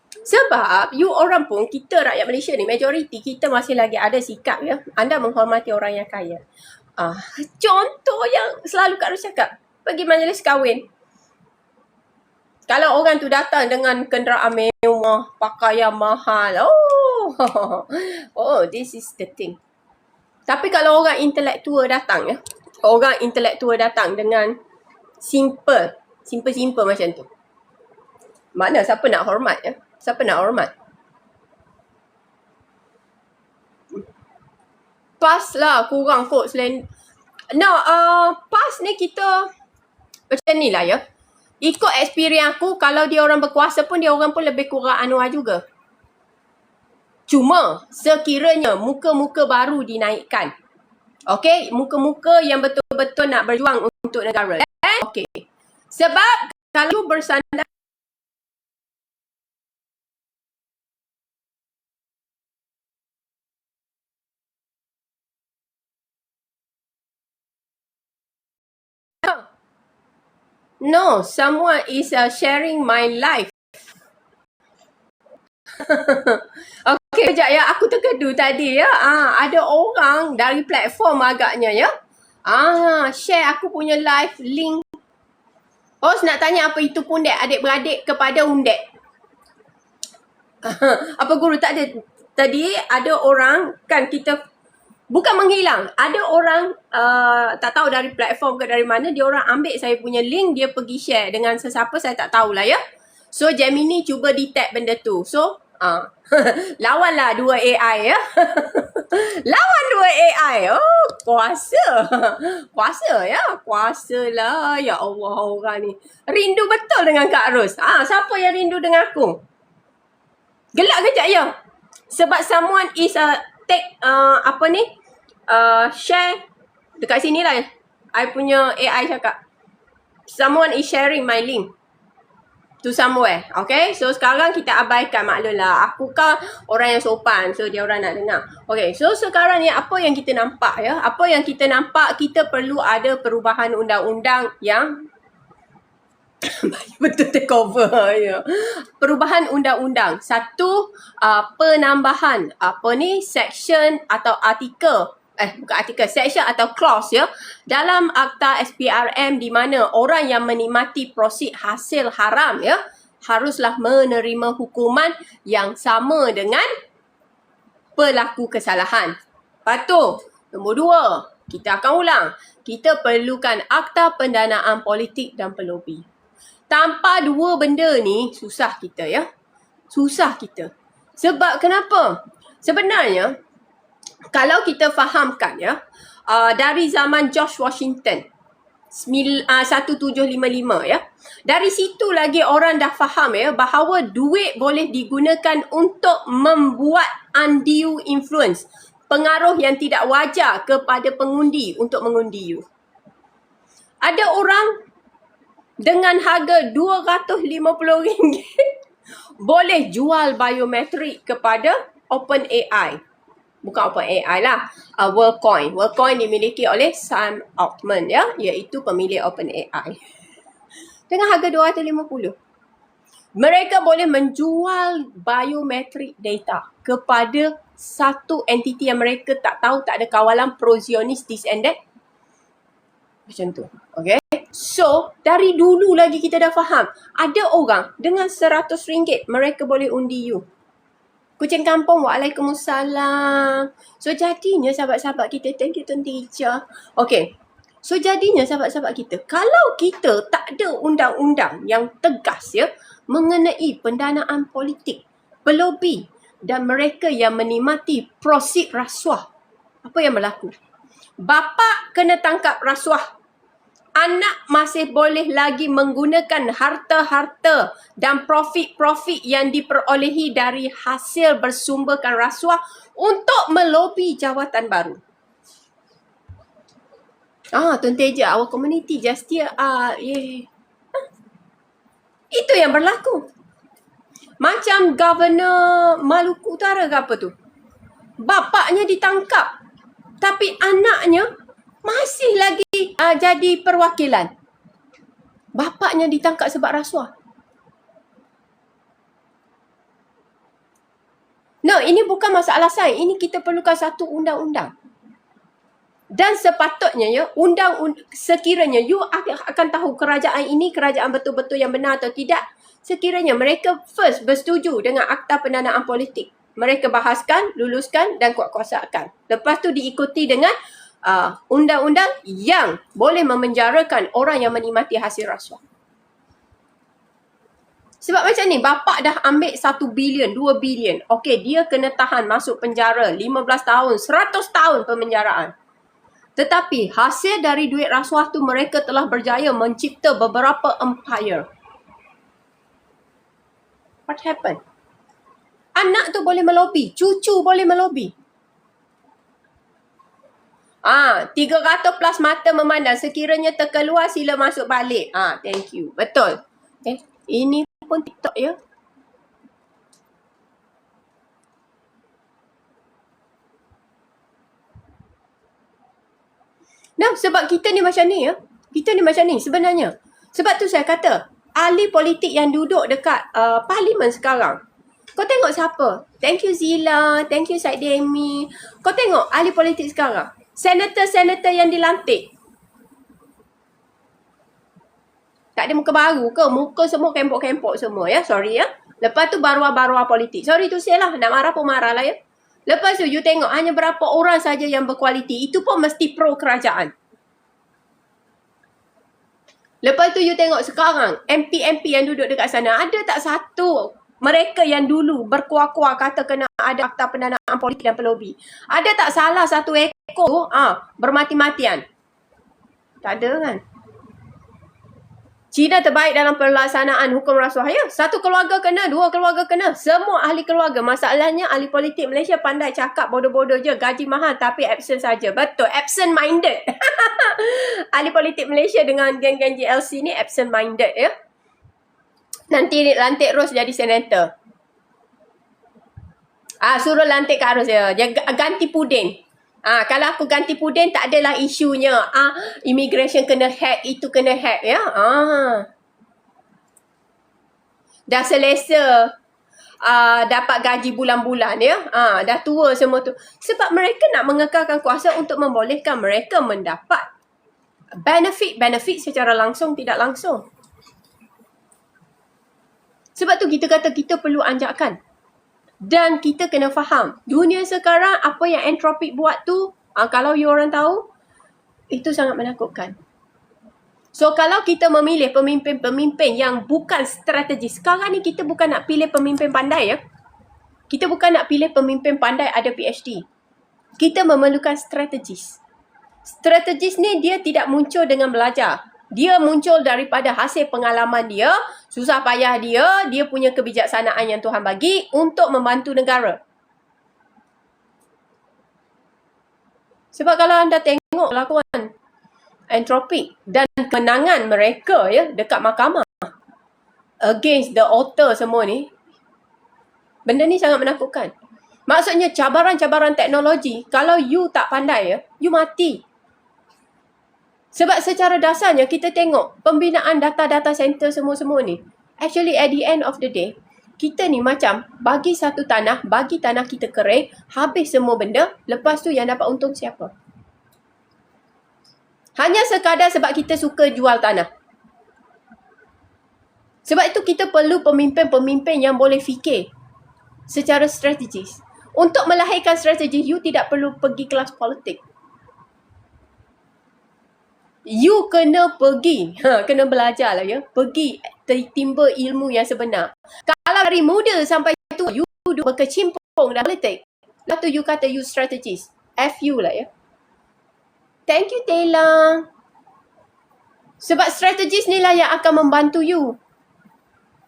Sebab you orang pun, kita rakyat Malaysia ni, majoriti kita masih lagi ada sikap ya. Anda menghormati orang yang kaya. Contoh yang selalu Kak Ros cakap, pergi majlis kahwin. Kalau orang tu datang dengan kenderaan mewah, pakaian mahal, this is the thing. Tapi kalau orang intelektual datang ya, orang intelektual datang dengan simple macam tu, mana siapa nak hormat ya? Siapa nak hormat? PAS lah kurang kot selain. No, PAS ni kita macam ni lah ya. Ikut experience aku, kalau dia orang berkuasa pun, dia orang pun lebih kurang Anwar juga. Cuma sekiranya muka-muka baru dinaikkan. Okay, muka-muka yang betul-betul nak berjuang untuk negara. Okay. Sebab kalau bersandar no, someone is sharing my life. Okay, sekejap ya. Aku terkedu tadi ya. Ada orang dari platform agaknya ya. Share aku punya live link. Host nak tanya apa itu pundek adik-beradik kepada undek. Apa guru tak ada? Tadi ada orang kan kita bukan menghilang. Ada orang tak tahu dari platform ke dari mana, dia orang ambil saya punya link, dia pergi share dengan sesiapa saya tak tahulah ya. So Gemini cuba detect benda tu. So lawanlah dua AI ya. Lawan dua AI. Oh, kuasa. Kuasa ya. Kuasa lah. Ya Allah, orang ni. Rindu betul dengan Kak Ros. Siapa yang rindu dengan aku? Gelak kejap ya. Sebab someone is take share dekat sini lah. I punya AI cakap. Someone is sharing my link to somewhere. Okay. So sekarang kita abaikan, maklumlah. Aku kan orang yang sopan. So dia orang nak dengar. Okay. So sekarang ni apa yang kita nampak ya. Apa yang kita nampak, kita perlu ada perubahan undang-undang yang betul take over ya. Perubahan undang-undang. Satu, penambahan section atau artikel, bukan artikel, section atau clause ya, dalam Akta SPRM, di mana orang yang menikmati prosid hasil haram ya haruslah menerima hukuman yang sama dengan pelaku kesalahan. Lepas tu, nombor dua, kita akan ulang. Kita perlukan Akta Pendanaan Politik dan Pelobi. Tanpa dua benda ni, susah kita ya. Susah kita. Sebab kenapa? Sebenarnya, kalau kita fahamkan ya, dari zaman George Washington, 1755 ya. Dari situ lagi orang dah faham ya, bahawa duit boleh digunakan untuk membuat undue influence. Pengaruh yang tidak wajar kepada pengundi untuk mengundi you. Ada orang dengan harga RM250 boleh jual biometrik kepada OpenAI. Bukan OpenAI lah, WorldCoin. WorldCoin dimiliki oleh Sam Altman ya, iaitu pemilik OpenAI. Dengan harga RM250. Mereka boleh menjual biometrik data kepada satu entiti yang mereka tak tahu, tak ada kawalan pro-Zionis, this and that. Macam tu. Okay. So, dari dulu lagi kita dah faham. Ada orang dengan RM100 mereka boleh undi you. Kucing kampung, waalaikumsalam. So, jadinya sahabat-sahabat kita, thank you Tuan Teacher. Okay. So, jadinya sahabat-sahabat kita, kalau kita tak ada undang-undang yang tegas ya, mengenai pendanaan politik, pelobi dan mereka yang menikmati prosid rasuah, apa yang berlaku? Bapa kena tangkap rasuah. Anak masih boleh lagi menggunakan harta-harta dan profit-profit yang diperolehi dari hasil bersumberkan rasuah untuk melobi jawatan baru. Tuan Teja, our community just here. Itu yang berlaku. Macam Governor Maluku Utara ke apa tu? Bapaknya ditangkap. Tapi anaknya masih lagi jadi perwakilan. Bapaknya ditangkap sebab rasuah. No, ini bukan masalah saya. Ini kita perlukan satu undang-undang. Dan sepatutnya ya, sekiranya you akan tahu kerajaan ini kerajaan betul-betul yang benar atau tidak. Sekiranya mereka first bersetuju dengan Akta Pendanaan Politik. Mereka bahaskan, luluskan dan kuatkuasakan. Lepas tu diikuti dengan undang-undang yang boleh memenjarakan orang yang menikmati hasil rasuah. Sebab macam ni, bapak dah ambil 1 bilion, 2 bilion. Okey, dia kena tahan masuk penjara 15 tahun, 100 tahun pemenjaraan. Tetapi hasil dari duit rasuah tu mereka telah berjaya mencipta beberapa empire. What happened? Anak tu boleh melobi, cucu boleh melobi. 300 plus mata memandang. Sekiranya terkeluar, sila masuk balik. Thank you. Betul. Okay. Ini pun TikTok ya. Nah, sebab kita ni macam ni ya. Kita ni macam ni sebenarnya. Sebab tu saya kata, ahli politik yang duduk dekat parlimen sekarang. Kau tengok siapa? Thank you Zila. Thank you Syed Demi. Kau tengok ahli politik sekarang. Senator-senator yang dilantik. Tak ada muka baru ke? Muka semua kempok-kempok semua ya. Sorry ya. Lepas tu baruah-baruah politik. Sorry tu say lah. Nak marah pun marah lah ya. Lepas tu you tengok hanya berapa orang saja yang berkualiti. Itu pun mesti pro kerajaan. Lepas tu you tengok sekarang MP-MP yang duduk dekat sana. Ada tak satu mereka yang dulu berkuah-kuah kata kena ada Akta Pendanaan Politik dan Pelobi. Ada tak salah satu ekor bermati-matian? Tak ada kan? China terbaik dalam pelaksanaan hukum rasuah ya. Satu keluarga kena, dua keluarga kena. Semua ahli keluarga. Masalahnya ahli politik Malaysia pandai cakap bodoh-bodoh je. Gaji mahal tapi absent saja. Betul. Absent minded. Ahli politik Malaysia dengan geng-geng GLC ni absent minded ya. Nanti lantik Ros jadi senator. Suruh lantik Kak Ros ya. Dia ganti Pudin. Kalau aku ganti Pudin tak adalah isunya immigration kena hack, itu kena hack ya. Dah selesa dapat gaji bulan-bulan ya. Dah tua semua tu. Sebab mereka nak mengekalkan kuasa untuk membolehkan mereka mendapat benefit secara langsung tidak langsung. Sebab tu kita kata kita perlu anjakkan. Dan kita kena faham, dunia sekarang apa yang Anthropic buat tu, kalau you orang tahu, itu sangat menakutkan. So kalau kita memilih pemimpin-pemimpin yang bukan strategis, sekarang ni kita bukan nak pilih pemimpin pandai ya. Kita bukan nak pilih pemimpin pandai ada PhD. Kita memerlukan strategis. Strategis ni dia tidak muncul dengan belajar. Dia muncul daripada hasil pengalaman dia, susah payah dia punya kebijaksanaan yang Tuhan bagi untuk membantu negara. Sebab kalau anda tengok lakuan Anthropic dan kemenangan mereka ya dekat mahkamah against the author semua ni, benda ni sangat menakutkan. Maksudnya cabaran-cabaran teknologi, kalau you tak pandai ya, you mati. Sebab secara dasarnya kita tengok pembinaan data-data center semua-semua ni. Actually at the end of the day, kita ni macam bagi satu tanah, bagi tanah kita kering, habis semua benda, lepas tu yang dapat untung siapa? Hanya sekadar sebab kita suka jual tanah. Sebab itu kita perlu pemimpin-pemimpin yang boleh fikir secara strategis. Untuk melahirkan strategi, you tidak perlu pergi kelas politik. You kena pergi, kena belajar lah ya. Pergi timba ilmu yang sebenar. Kalau dari muda sampai tua, you berkecimpung dalam politik. Lepas tu you kata you strategis. F you lah ya. Thank you Taylor. Sebab strategis ni lah yang akan membantu you.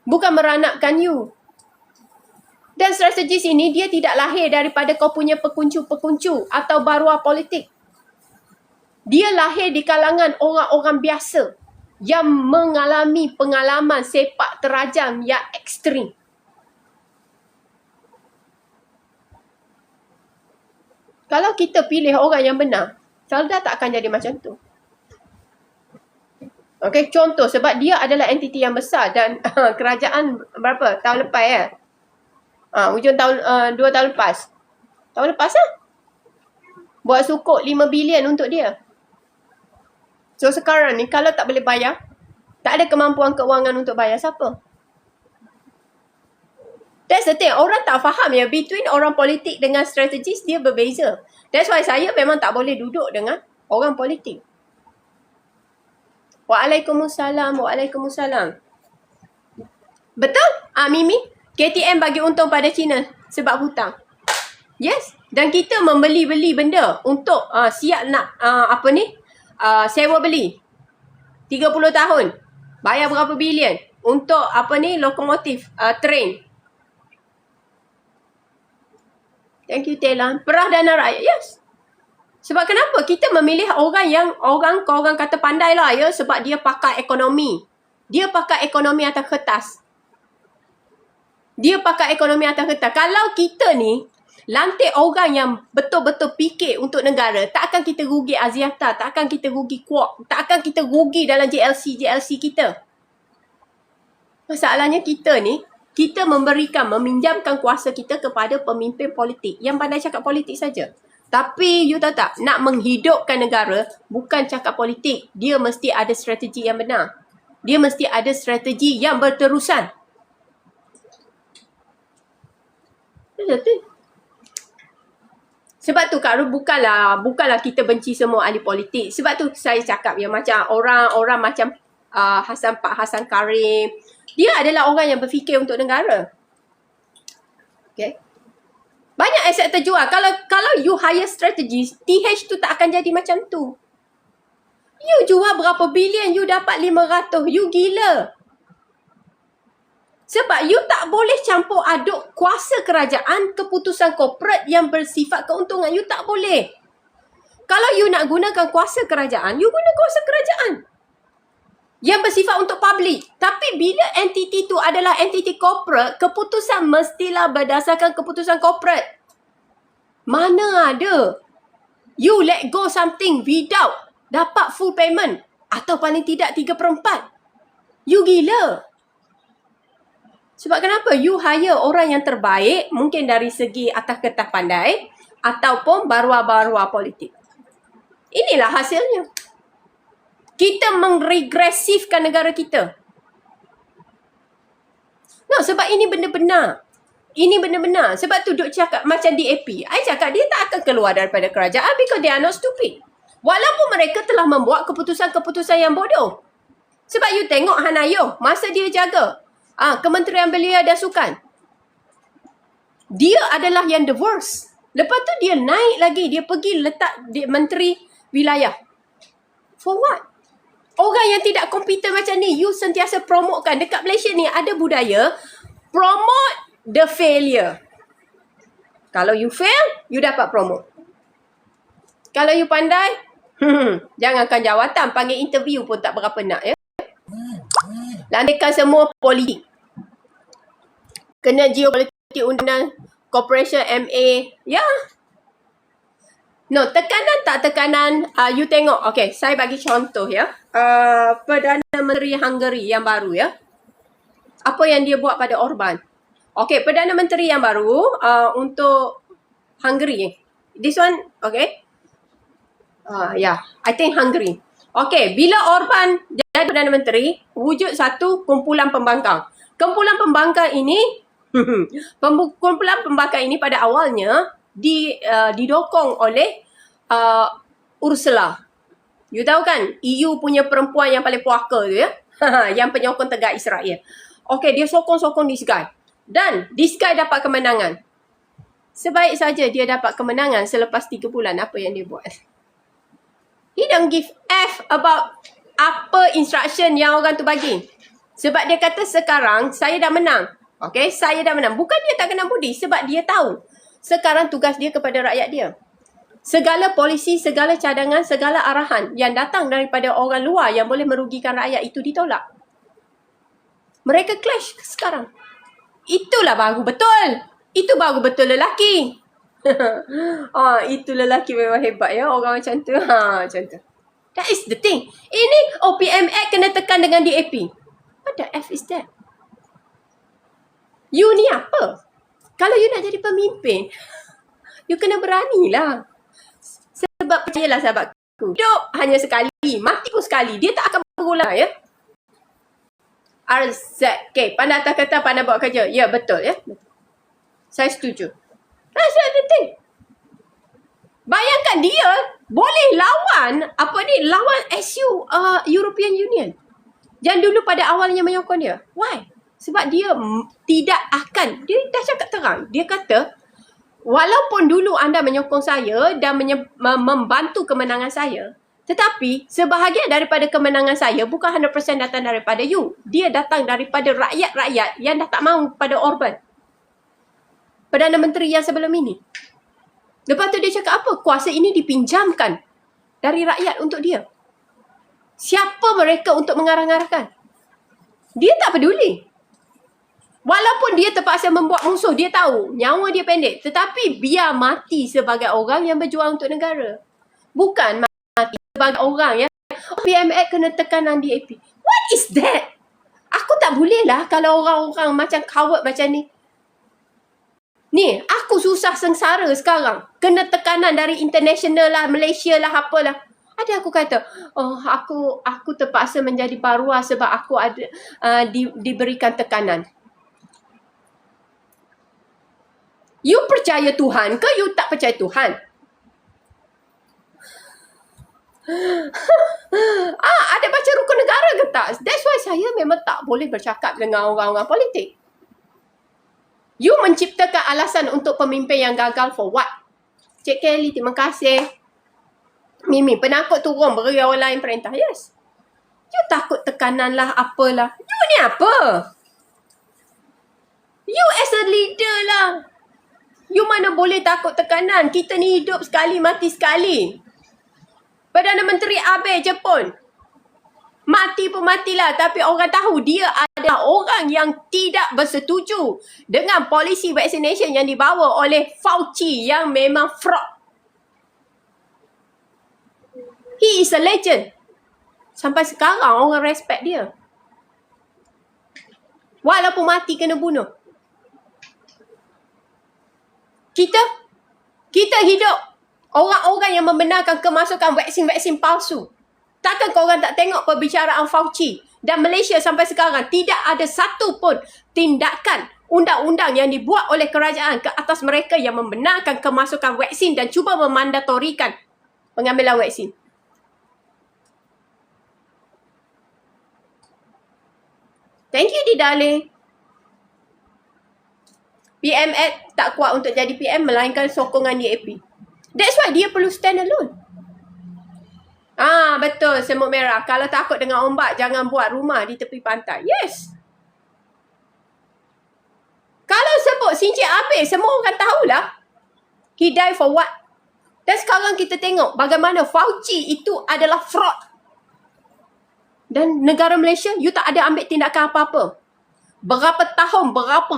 Bukan meranakkan you. Dan strategis ini dia tidak lahir daripada kau punya pekuncu-pekuncu atau baruah politik. Dia lahir di kalangan orang-orang biasa yang mengalami pengalaman sepak terajam yang ekstrim. Kalau kita pilih orang yang benar, Felda tak akan jadi macam tu. Okey, contoh sebab dia adalah entiti yang besar dan kerajaan berapa? Tahun lepas ya? Hujung tahun 2 tahun lepas. Tahun lepas lah. Buat sukuk 5 bilion untuk dia. So sekarang ni kalau tak boleh bayar, tak ada kemampuan keuangan untuk bayar, siapa? That's the thing. Orang tak faham ya, between orang politik dengan strategis dia berbeza. That's why saya memang tak boleh duduk dengan orang politik. Waalaikumsalam. Betul? Mimi, KTM bagi untung pada China sebab hutang. Yes. Dan kita membeli-beli benda untuk siap nak sewa beli 30 tahun bayar berapa bilion untuk lokomotif train. Thank you Taylor. Perah dana rakyat. Yes. Sebab kenapa kita memilih orang yang orang kata pandai lah ya, sebab dia pakar ekonomi. Dia pakar ekonomi atas kertas. Kalau kita ni lantik orang yang betul-betul fikir untuk negara, tak akan kita rugi Axiata, tak akan kita rugi Kuok, tak akan kita rugi dalam JLC kita. Masalahnya kita ni, kita meminjamkan kuasa kita kepada pemimpin politik yang pandai cakap politik saja. Tapi you tahu tak, nak menghidupkan negara bukan cakap politik. Dia mesti ada strategi yang benar. Dia mesti ada strategi yang berterusan. Sebab tu Kak Ru bukanlah kita benci semua ahli politik. Sebab tu saya cakap ya, macam orang macam Pak Hasan Karim, dia adalah orang yang berfikir untuk negara. Okay. Banyak aset terjual. Kalau you hire strategist, TH tu tak akan jadi macam tu. You jual berapa bilion, you dapat 500. You gila. Sebab you tak boleh campur aduk kuasa kerajaan, keputusan korporat yang bersifat keuntungan. You tak boleh. Kalau you nak gunakan kuasa kerajaan, you guna kuasa kerajaan yang bersifat untuk publik. Tapi bila entiti tu adalah entiti korporat, keputusan mestilah berdasarkan keputusan korporat. Mana ada you let go something without dapat full payment atau paling tidak 3/4. You gila. Sebab kenapa? You hire orang yang terbaik, mungkin dari segi atas kertas pandai ataupun baruah-baruah politik. Inilah hasilnya. Kita mengregresifkan negara kita. No, sebab ini benda benar. Ini benda benar. Sebab tu duk cakap macam DAP. I cakap dia tak akan keluar daripada kerajaan because they are not stupid. Walaupun mereka telah membuat keputusan-keputusan yang bodoh. Sebab you tengok Hanayo, masa dia jaga Kementerian Belia dan Sukan, dia adalah yang the worst. Lepas tu dia naik lagi, dia pergi letak menteri wilayah. For what? Orang yang tidak kompeten macam ni, you sentiasa promotekan. Dekat Malaysia ni ada budaya promote the failure. Kalau you fail, you dapat promote. Kalau you pandai, jangankan jawatan, panggil interview pun tak berapa nak ya. Landakan semua politik. Kena geopolitik undang corporation MA. Ya. No, tekanan tak tekanan. You tengok. Okay, saya bagi contoh ya. Perdana Menteri Hungary yang baru ya. Apa yang dia buat pada Orban. Okay, Perdana Menteri yang baru untuk Hungary. This one, okay. I think Hungary. Okay, bila Orban jadi Perdana Menteri, wujud satu kumpulan pembangkang. Kumpulan pembangkang ini pada awalnya didokong oleh Ursula. You tahu kan? EU punya perempuan yang paling puaka tu ya. Yang penyokong tegak Israel. Okay, dia sokong this guy. Dan this guy dapat kemenangan. Sebaik saja dia dapat kemenangan selepas 3 bulan. Apa yang dia buat? He don't give F about apa instruction yang orang tu bagi. Sebab dia kata sekarang saya dah menang. Okay, saya dah menang. Bukan dia tak kenal budi. Sebab dia tahu. Sekarang tugas dia kepada rakyat dia. Segala polisi, segala cadangan, segala arahan yang datang daripada orang luar yang boleh merugikan rakyat itu ditolak. Mereka clash sekarang. Itulah baru betul. Itu baru betul lelaki. Itu lelaki memang hebat ya. Orang macam tu. Macam tu. That is the thing. Ini OPM Act kena tekan dengan DAP. What the F is that? You ni apa? Kalau you nak jadi pemimpin, you kena beranilah. Sebab percayalah sahabatku, hidup hanya sekali, mati pun sekali. Dia tak akan berulang ya. RZK, pandai atas kata, pandai buat kerja. Ya, betul ya. Saya setuju. That's the thing. Bayangkan dia boleh lawan SU European Union. Yang dulu pada awalnya menyokong dia. Why? Sebab dia tidak akan, dia dah cakap terang. Dia kata, walaupun dulu anda menyokong saya dan membantu kemenangan saya, tetapi sebahagian daripada kemenangan saya bukan 100% datang daripada you. Dia datang daripada rakyat-rakyat yang dah tak mahu pada Orban. Perdana Menteri yang sebelum ini. Lepas tu dia cakap apa? Kuasa ini dipinjamkan dari rakyat untuk dia. Siapa mereka untuk mengarah-ngarahkan? Dia tak peduli. Walaupun dia terpaksa membuat musuh, dia tahu nyawa dia pendek. Tetapi biar mati sebagai orang yang berjuang untuk negara. Bukan mati sebagai orang yang OPM Act kena tekanan DAP. What is that? Aku tak boleh lah kalau orang-orang macam coward macam ni. Ni, aku susah sengsara sekarang. Kena tekanan dari international lah, Malaysia lah, apalah. Ada aku kata, aku terpaksa menjadi baruah sebab aku ada diberikan tekanan. You percaya Tuhan ke you tak percaya Tuhan? Ada baca rukun negara ke tak? That's why saya memang tak boleh bercakap dengan orang-orang politik. You menciptakan alasan untuk pemimpin yang gagal for what? Cik Kelly, terima kasih. Mimi, penakut turun beri orang lain perintah. Yes. You takut tekanan lah, apalah. You ni apa? You as a leader lah. You mana boleh takut tekanan? Kita ni hidup sekali, mati sekali. Perdana Menteri Abe je pun. Mati pun matilah. Tapi orang tahu dia adalah orang yang tidak bersetuju dengan polisi vaccination yang dibawa oleh Fauci yang memang fraud. He is a legend. Sampai sekarang orang respect dia. Walaupun mati kena bunuh. Kita hidup orang-orang yang membenarkan kemasukan vaksin-vaksin palsu. Takkan korang tak tengok perbicaraan Fauci? Dan Malaysia sampai sekarang tidak ada satu pun tindakan undang-undang yang dibuat oleh kerajaan ke atas mereka yang membenarkan kemasukan vaksin dan cuba memandatorikan pengambilan vaksin. Thank you, Didale. PMX tak kuat untuk jadi PM melainkan sokongan DAP. That's why dia perlu stand alone. Betul, semut merah. Kalau takut dengan ombak, jangan buat rumah di tepi pantai. Yes. Kalau sebut Sincik Abe, semua orang tahulah. He died for what? Dan sekarang kita tengok bagaimana Fauci itu adalah fraud. Dan negara Malaysia, you tak ada ambil tindakan apa-apa. Berapa tahun, berapa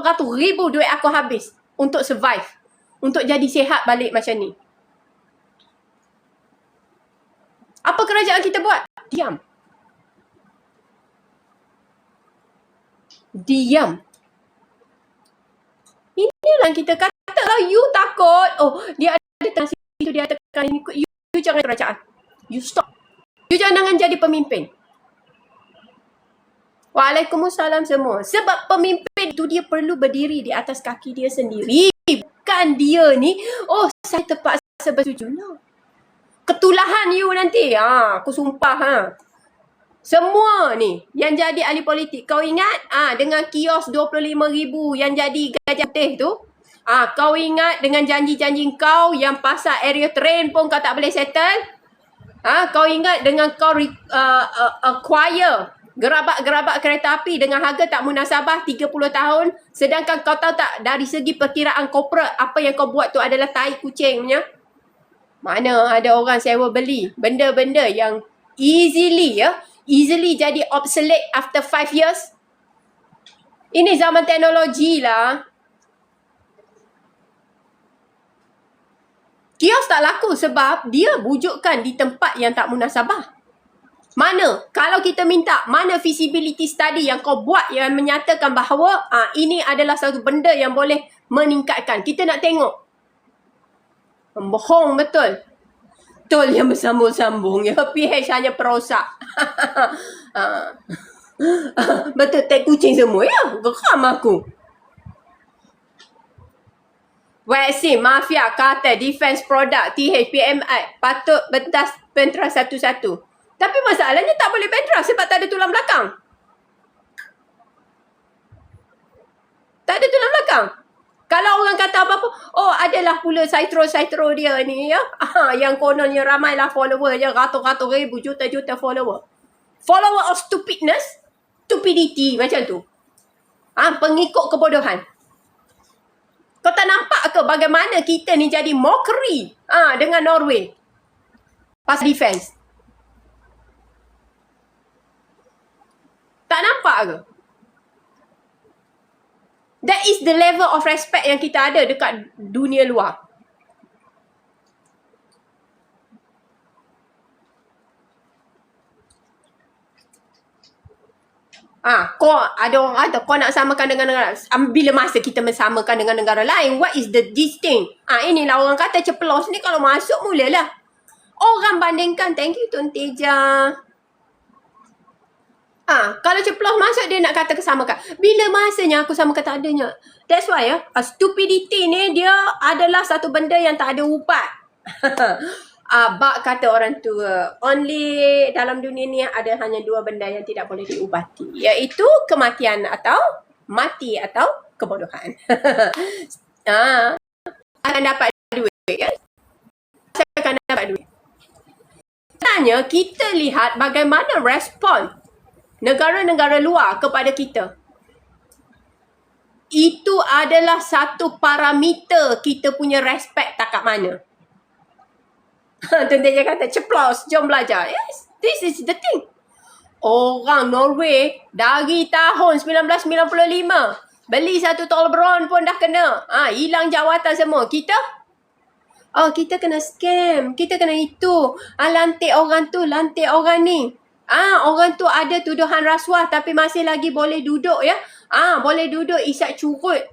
ratus ribu duit aku habis untuk survive. Untuk jadi sihat balik macam ni. Apa kerajaan kita buat? Diam. Diam. Inilah yang kita kata. Kalau you takut, dia ada tekan situ, dia tekan ini. You jangan kerajaan. You stop. You jangan jadi pemimpin. Waalaikumsalam semua. Sebab pemimpin tu dia perlu berdiri di atas kaki dia sendiri. Bukan dia ni, saya terpaksa bersetuju. No. Ketulahan you nanti. Aku sumpah. Semua ni yang jadi ahli politik. Kau ingat dengan kios 25,000 yang jadi Gajah Putih tu? Kau ingat dengan janji-janji kau yang pasal area train pun kau tak boleh settle? Kau ingat dengan kau acquire gerabak-gerabak kereta api dengan harga tak munasabah 30 tahun, sedangkan kau tahu tak dari segi perkiraan corporate apa yang kau buat tu adalah tai kucing punya? Mana ada orang sewa beli benda-benda yang easily jadi obsolete after 5 years? Ini zaman teknologi lah. Kios tak laku sebab dia wujudkan di tempat yang tak munasabah. Mana? Kalau kita minta, mana feasibility study yang kau buat yang menyatakan bahawa ini adalah satu benda yang boleh meningkatkan. Kita nak tengok. Bohong betul. Betul yang bersambung-sambung. Ya, PH hanya perosak. Betul, tak kucing semua. Ya, geram aku. Vaksin, mafia, kartel, defense product, THPMI patut pentas satu-satu. Tapi masalahnya tak boleh bentrah sebab tak ada tulang belakang. Tak ada tulang belakang. Kalau orang kata apa-apa, adalah pula Saitro dia ni ya. Yang kononnya ramailah follower je, ratus-ratus ribu, juta-juta follower. Follower of stupidness, stupidity macam tu. Pengikut kebodohan. Kau tak nampak ke bagaimana kita ni jadi mockery dengan Norway? Pasal defense. Tak nampak ke? That is the level of respect yang kita ada dekat dunia luar. Kau ada orang kata kau nak samakan dengan negara. Bila masa kita mensamakan dengan negara lain? What is this thing? Inilah orang kata ceplos ni kalau masuk mulalah. Orang bandingkan. Thank you Tun Teja. Kalau ceplos masuk dia nak kata kesamakan. Bila masanya aku samakan tak adanya. That's why stupidity ni dia adalah satu benda yang tak ada ubat. Bak kata orang tua, only dalam dunia ni ada hanya dua benda yang tidak boleh diubati, iaitu kematian atau mati atau kebodohan. Akan dapat duit kan? Akan dapat duit. Sebenarnya kita lihat bagaimana respon negara-negara luar kepada kita. Itu adalah satu parameter kita punya respect tak kat mana. Tentunya kata ceplos, jom belajar. Yes, this is the thing. Orang Norway dari tahun 1995 beli satu Tolbron pun dah kena. Hilang jawatan semua. Kita kena scam. Kita kena itu. Lantik orang tu, lantik orang ni. Orang tu ada tuduhan rasuah tapi masih lagi boleh duduk ya. Boleh duduk isap curut.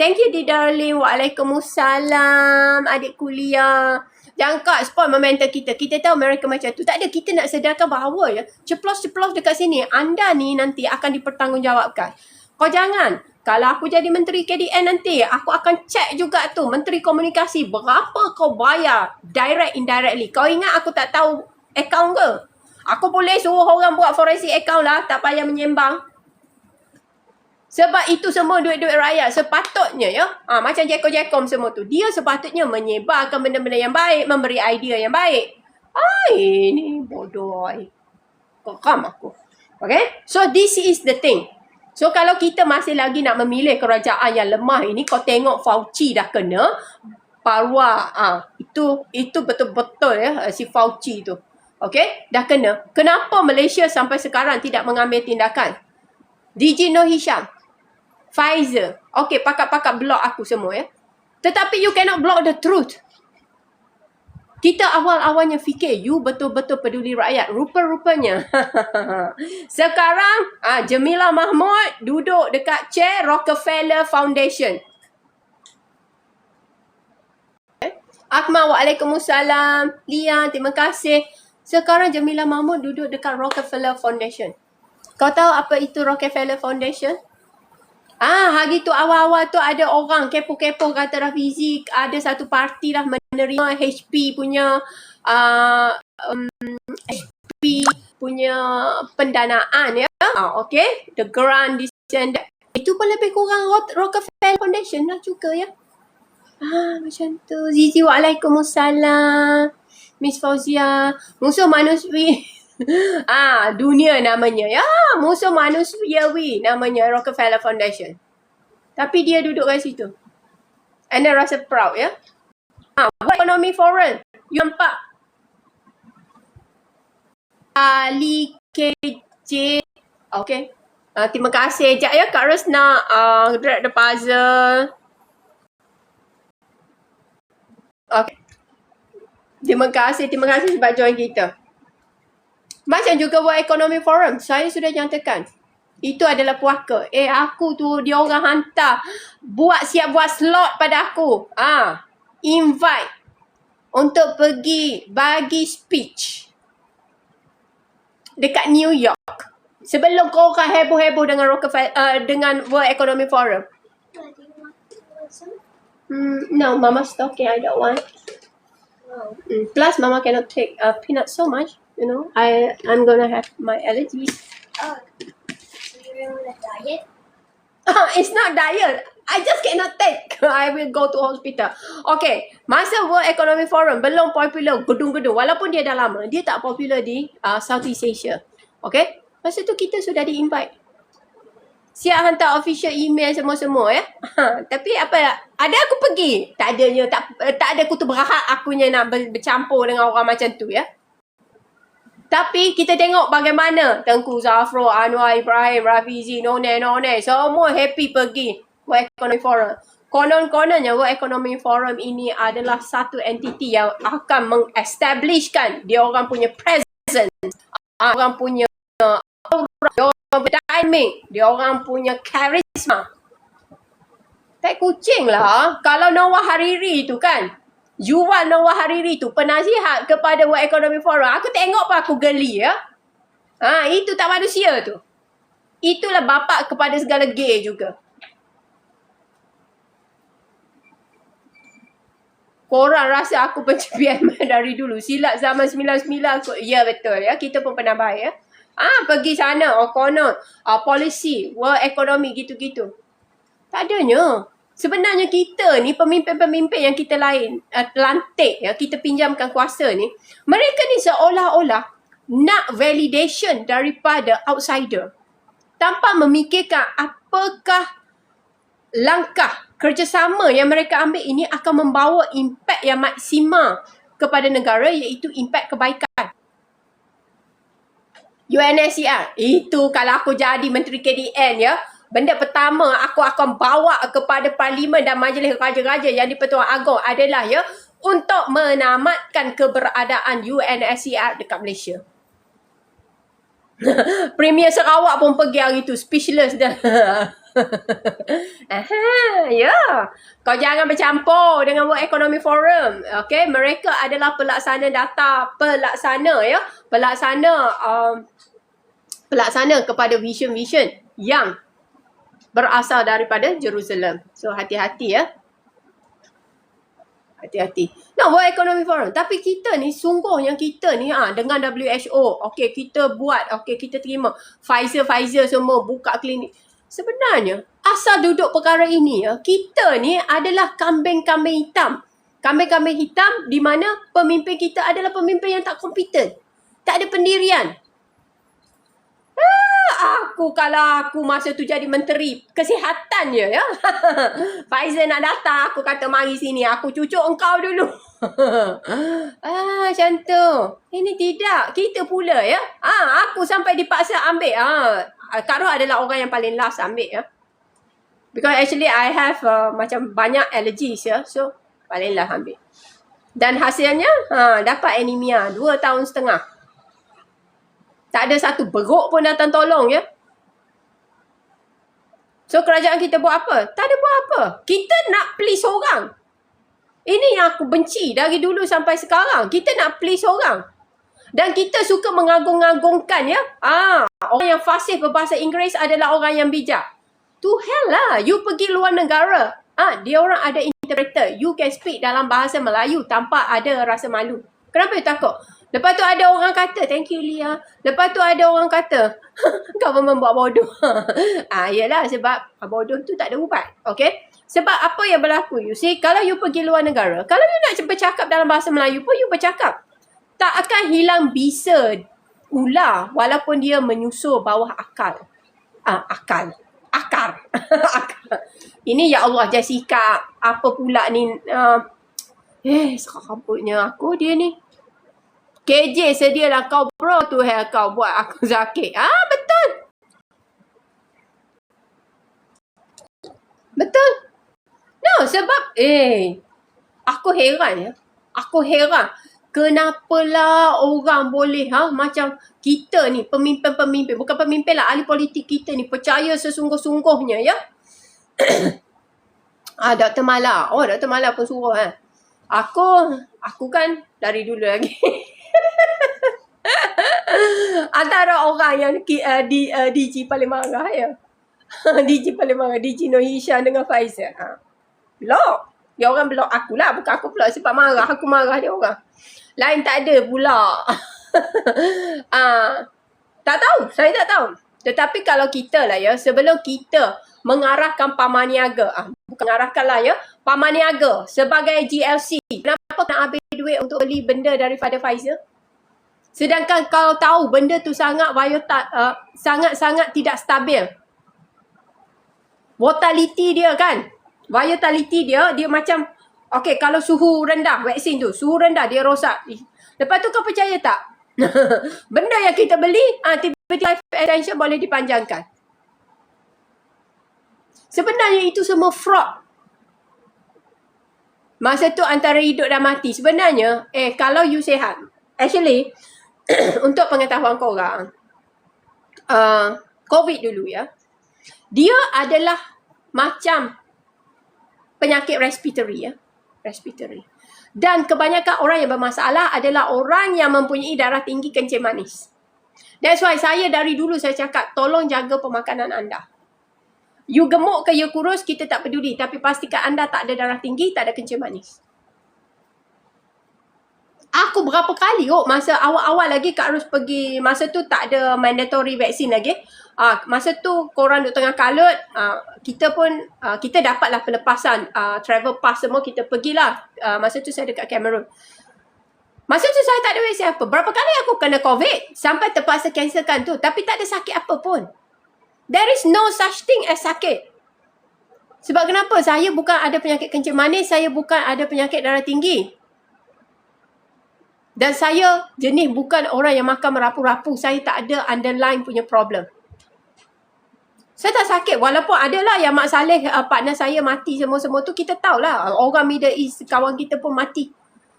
Thank you, Darling. Waalaikumsalam. Adik kuliah. Jangan kat spoil momentum kita. Kita tahu mereka macam tu. Tak ada. Kita nak sedarkan bahawa ya, ceplos-ceplos dekat sini, anda ni nanti akan dipertanggungjawabkan. Kau jangan. Kalau aku jadi Menteri KDN nanti, aku akan check juga tu. Menteri Komunikasi, berapa kau bayar direct, indirectly. Kau ingat aku tak tahu akaun ke? Aku boleh suruh orang buat forensik akaun lah. Tak payah menyembang. Sebab itu semua duit-duit rakyat. Sepatutnya ya. Macam Jekom semua tu. Dia sepatutnya menyebarkan benda-benda yang baik. Memberi idea yang baik. Ini bodoh. Kokam aku. Okay. So this is the thing. So kalau kita masih lagi nak memilih kerajaan yang lemah ini. Kau tengok Fauci dah kena. Parwa. Itu betul-betul ya. Si Fauci tu. Okay. Dah kena. Kenapa Malaysia sampai sekarang tidak mengambil tindakan? DJ Noh Hisham, Pfizer. Okay, pakat-pakat block aku semua ya. Tetapi you cannot block the truth. Kita awal-awalnya fikir you betul-betul peduli rakyat. Rupa-rupanya. Sekarang Jemilah Mahmud duduk dekat chair Rockefeller Foundation. Akmal, waalaikumsalam. Lia, terima kasih. Sekarang Jemilah Mahmud duduk dekat Rockefeller Foundation. Kau tahu apa itu Rockefeller Foundation? Hari tu awal-awal tu ada orang kepo-kepo kata Rafizi ada satu parti lah menerima HP punya HP punya pendanaan ya. Okay, the grant this and that. Itu pun lebih kurang Rockefeller Foundation lah juga ya. Macam tu. Zizi, waalaikumsalam. Miss Fauzia, musuh manusia. Dunia namanya ya. Musuh manusiawi namanya Rockefeller Foundation. Tapi dia duduk kat situ. Anda rasa proud ya. World Economic Forum. You nampak? Ali KJ. Okay. Terima kasih. Sekejap ya Kak Rosna. Drag the puzzle. Okay. Terima kasih sebab join kita. Macam juga World Economic Forum. Saya sudah nyatakan. Itu adalah puaka. Aku tu dia orang hantar. Siap buat slot pada aku. Invite. Untuk pergi bagi speech. Dekat New York. Sebelum kau orang heboh-heboh dengan dengan World Economic Forum. No, Mama's talking. I don't want. Plus, Mama cannot take peanuts so much. You know, I'm gonna have my allergies. So you're on a diet? It's not diet. I just cannot take. I will go to hospital. Okay, masa World Economic Forum belum popular gedung-gedung. Walaupun dia dah lama, dia tak popular di Southeast Asia. Okay, masa tu kita sudah di-invite. Siap hantar official email semua-semua ya. Tapi apa, ada aku pergi. Tak adanya, tak ada kutu berhak akunya nak bercampur dengan orang macam tu ya. Tapi kita tengok bagaimana Tengku Zafro, Anwar Ibrahim, Rafizi, Noneh, semua happy pergi World Economic Forum. Konon-kononnya World Economic Forum ini adalah satu entiti yang akan mengestablishkan dia orang punya presence, orang punya dia orang dynamic, dia orang punya karisma. Tak kucing lah. Kalau Noah Hariri tu kan, Yuval Noah Hariri tu penasihat kepada World Economic Forum. Aku tengok apa aku geli ya. Itu tak manusia tu. Itulah bapa kepada segala gay juga. Korang rasa aku pencipir dari dulu. Silat zaman 99 aku. Ya betul ya. Kita pun pernah baik ya. Pergi sana. Konon. Polisi. World economy gitu-gitu. Tak adanya. Sebenarnya kita ni pemimpin-pemimpin yang kita lantik ya. Kita pinjamkan kuasa ni. Mereka ni seolah-olah nak validation daripada outsider. Tanpa memikirkan apakah langkah kerjasama yang mereka ambil ini akan membawa impak yang maksimal kepada negara, iaitu impak kebaikan. UNSCR, itu kalau aku jadi Menteri KDN ya, benda pertama aku akan bawa kepada Parlimen dan Majlis Raja-Raja yang di-Pertuan Agong adalah ya, untuk menamatkan keberadaan UNSCR dekat Malaysia. Premier Sarawak pun pergi hari tu, speechless dah. Ya. Kau jangan bercampur dengan World Economic Forum. Okay, mereka adalah pelaksana data, pelaksana kepada vision-vision yang berasal daripada Jerusalem. So hati-hati ya. Hati-hati. World Economic Forum. Tapi kita ni, sungguhnya kita ni dengan WHO. Okay, kita buat. Okay, kita terima. Pfizer semua buka klinik. Sebenarnya, asal duduk perkara ini ya, kita ni adalah kambing-kambing hitam. Kambing-kambing hitam di mana pemimpin kita adalah pemimpin yang tak kompeten. Tak ada pendirian. Kalau aku masa tu jadi menteri kesihatan je ya. Pfizer nak datang, aku kata mari sini, aku cucuk engkau dulu. Macam tu. Ini tidak, kita pula ya. Aku sampai dipaksa ambil. Kak Roh adalah orang yang paling last ambil ya. Because actually I have macam banyak allergies ya. So paling last ambil. Dan hasilnya dapat anemia 2 tahun setengah. Tak ada satu beruk pun datang tolong ya. So kerajaan kita buat apa? Tak ada buat apa. Kita nak please orang. Ini yang aku benci dari dulu sampai sekarang. Kita nak please orang. Dan kita suka mengagung-agungkan ya. Orang yang fasih berbahasa Inggeris adalah orang yang bijak. To hell lah. You pergi luar negara. Dia orang ada interpreter. You can speak dalam bahasa Melayu tanpa ada rasa malu. Kenapa you takut? Lepas tu ada orang kata, thank you Lia. Lepas tu ada orang kata, government buat bodoh. Yelah sebab bodoh tu tak ada ubat. Okay? Sebab apa yang berlaku? You see, kalau you pergi luar negara, kalau you nak bercakap dalam bahasa Melayu pun, you bercakap. Tak akan hilang bisa ular walaupun dia menyusur bawah akal. Akar. Ini ya Allah Jessica, apa pula ni? Serabutnya aku dia ni. KJ sedialah kau bro tu kau buat aku sakit. Betul. Betul. No, sebab aku heran ya. Aku heran. Kenapalah orang boleh macam kita ni pemimpin-pemimpin, bukan pemimpin lah, ahli politik kita ni percaya sesungguh-sungguhnya ya. Dr. Mala. Dr. Mala pun suruh Aku kan dari dulu lagi. Antara orang yang DG paling marah ya. DG paling marah. DG Nohishan dengan Faizal. Block. Dia orang block aku lah. Bukan aku block sebab marah. Aku marah dia orang. Lain tak ada pula. Tak tahu. Saya tak tahu. Tetapi kalau kita lah ya. Sebelum kita mengarahkan Pamaniaga. Bukan mengarahkan lah ya. Pamaniaga sebagai GLC. Kenapa nak ambil duit untuk beli benda daripada Pfizer? Sedangkan kau tahu benda tu sangat-sangat tidak stabil. Volatility dia kan. Volatility dia macam kalau suhu rendah vaksin tu, suhu rendah dia rosak. Lepas tu kau percaya tak? Benda yang kita beli tiba-tiba life extension boleh dipanjangkan. Sebenarnya itu semua fraud. Masa tu antara hidup dan mati. Sebenarnya kalau you sihat, actually untuk pengetahuan korang, COVID dulu ya, dia adalah macam penyakit respiratory ya. Respiratory. Dan kebanyakan orang yang bermasalah adalah orang yang mempunyai darah tinggi, kencing manis. That's why saya dari dulu saya cakap, tolong jaga pemakanan anda. You gemuk ke you kurus, kita tak peduli. Tapi pastikan anda tak ada darah tinggi, tak ada kencing manis. Aku berapa kali masa awal-awal lagi Kak Ros pergi, masa tu tak ada mandatory vaksin lagi. Masa tu korang duk tengah kalut, kita pun, kita dapatlah pelepasan travel pass semua, kita pergilah. Masa tu saya dekat Cameroon. Masa tu saya tak ada vaksin apa. Berapa kali aku kena COVID sampai terpaksa cancelkan tu. Tapi tak ada sakit apa pun. There is no such thing as sakit. Sebab kenapa? Saya bukan ada penyakit kencing manis, saya bukan ada penyakit darah tinggi. Dan saya jenis bukan orang yang makan merapu-rapu. Saya tak ada underlying punya problem. Saya tak sakit. Walaupun adalah yang Mak Saleh, partner saya mati semua-semua tu, kita tahulah. Orang Middle East, kawan kita pun mati.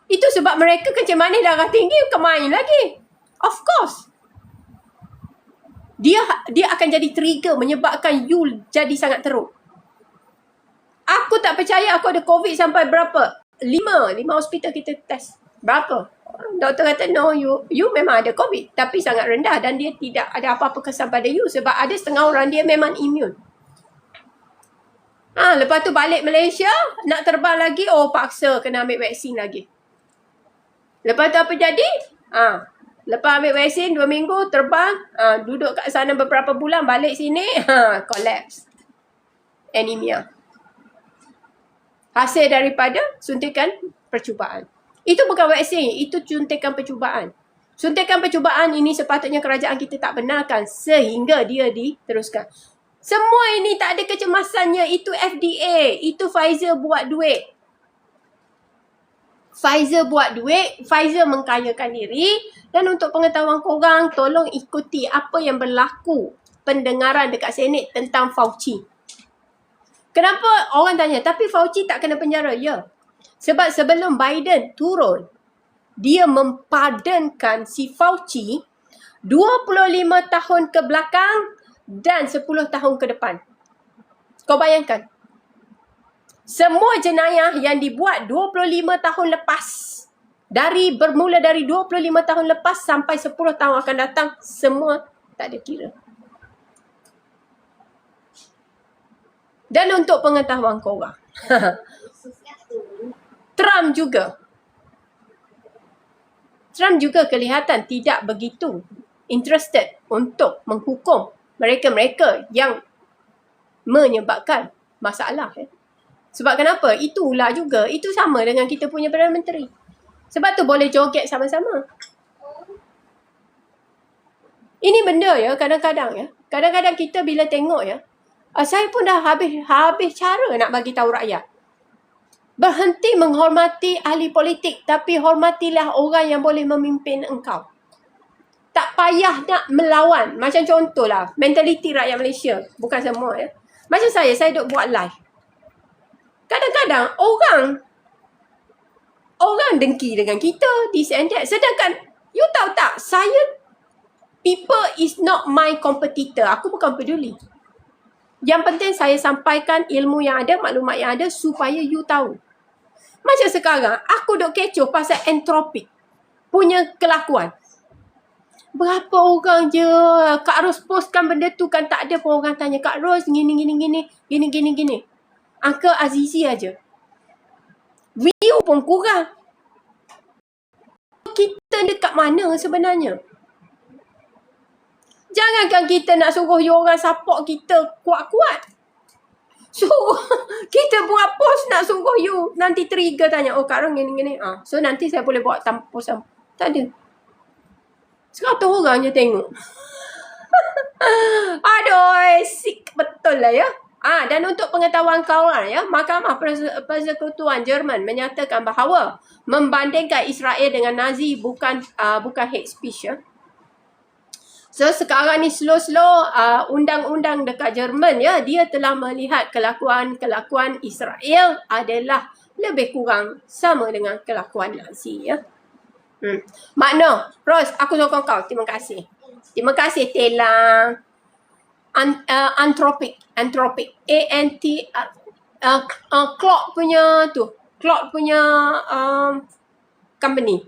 Itu sebab mereka kencing manis darah tinggi, kemain lagi. Of course. Dia akan jadi trigger menyebabkan you jadi sangat teruk. Aku tak percaya aku ada COVID sampai berapa? 5 hospital kita test. Berapa? Doktor kata, no, you memang ada COVID. Tapi sangat rendah dan dia tidak ada apa-apa kesan pada you. Sebab ada setengah orang dia memang immune. Lepas tu balik Malaysia, nak terbang lagi, paksa kena ambil vaksin lagi. Lepas tu apa jadi? Lepas ambil vaksin 2 minggu, terbang, duduk kat sana beberapa bulan, balik sini, collapse. Anemia. Hasil daripada suntikan percubaan. Itu bukan vaksin, itu suntikan percubaan. Suntikan percubaan ini sepatutnya kerajaan kita tak benarkan sehingga dia diteruskan. Semua ini tak ada kecemasannya, itu FDA, itu Pfizer buat duit. Pfizer buat duit, Pfizer mengkayakan diri. Dan untuk pengetahuan korang, tolong ikuti apa yang berlaku pendengaran dekat Senate tentang Fauci. Kenapa orang tanya, tapi Fauci tak kena penjara? Ya. Sebab sebelum Biden turun, dia mempadankan si Fauci 25 tahun ke belakang dan 10 tahun ke depan. Kau bayangkan. Semua jenayah yang dibuat 25 tahun lepas, bermula dari 25 tahun lepas sampai 10 tahun akan datang, semua tak ada kira. Dan untuk pengetahuan korang, Trump juga kelihatan tidak begitu interested untuk menghukum mereka-mereka yang menyebabkan masalah. Sebab kenapa? Itu ular juga. Itu sama dengan kita punya Perdana Menteri. Sebab tu boleh joget sama-sama. Ini benda ya, kadang-kadang ya. Kadang-kadang kita bila tengok ya, saya pun dah habis cara nak bagi tahu rakyat. Berhenti menghormati ahli politik, tapi hormatilah orang yang boleh memimpin engkau. Tak payah nak melawan. Macam contohlah, mentaliti rakyat Malaysia. Bukan semua ya. Macam saya duk buat live. Kadang-kadang orang dengki dengan kita, this and that. Sedangkan, you tahu tak, people is not my competitor. Aku bukan peduli. Yang penting saya sampaikan ilmu yang ada, maklumat yang ada supaya you tahu. Macam sekarang, aku duk kecoh pasal entropik punya kelakuan. Berapa orang je Kak Ros postkan benda tu kan tak ada pun orang tanya, Kak Ros gini. Uncle Azizi aja. View pun kurang. Kita dekat mana sebenarnya? Jangankan kita nak suruh orang support kita kuat-kuat. Suruh kita buat post nak suruh you nanti trigger tanya, Kak Ros gini. So nanti saya boleh buat post. Tak ada. 100 orang je tengok. Aduh, sick betul lah ya. Dan untuk pengetahuan kawan ya, Mahkamah Persekutuan Jerman menyatakan bahawa membandingkan Israel dengan Nazi bukan hate speech ya. So sekarang ni slow-slow undang-undang dekat Jerman ya, dia telah melihat kelakuan Israel adalah lebih kurang sama dengan kelakuan Nazi ya. Makna, Ros, aku sokong kau. Terima kasih. Terima kasih Tela. Anthropic. Clock punya company.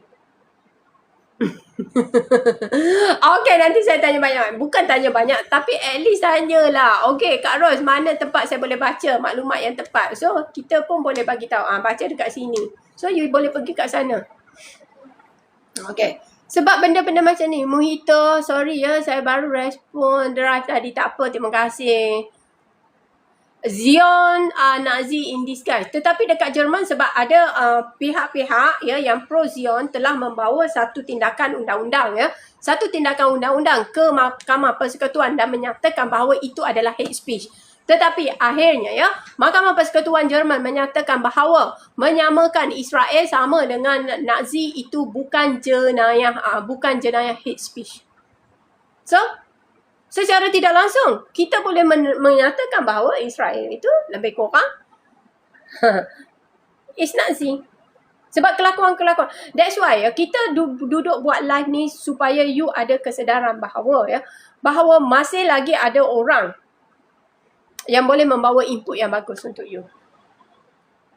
Okay, nanti saya tanya banyak. Bukan tanya banyak, tapi at least tanyalah. Okay, Kak Ros, mana tempat saya boleh baca maklumat yang tepat? So, kita pun boleh bagi tahu. Baca dekat sini. So, you boleh pergi kat sana. Okay. Sebab benda-benda macam ni, Mojito, sorry ya, saya baru respon drive tadi. Tak apa, terima kasih. Zion Nazi in disguise. Tetapi dekat Jerman sebab ada pihak-pihak ya yang pro Zion telah membawa satu tindakan undang-undang ya. Satu tindakan undang-undang ke Mahkamah Persekutuan dan menyatakan bahawa itu adalah hate speech. Tetapi akhirnya ya, Mahkamah Persekutuan Jerman menyatakan bahawa menyamakan Israel sama dengan Nazi itu bukan jenayah hate speech. So, secara tidak langsung, kita boleh menyatakan bahawa Israel itu lebih kurang is Nazi. Sebab kelakuan-kelakuan. That's why kita duduk buat live ni supaya you ada kesedaran bahawa masih lagi ada orang yang boleh membawa input yang bagus untuk you.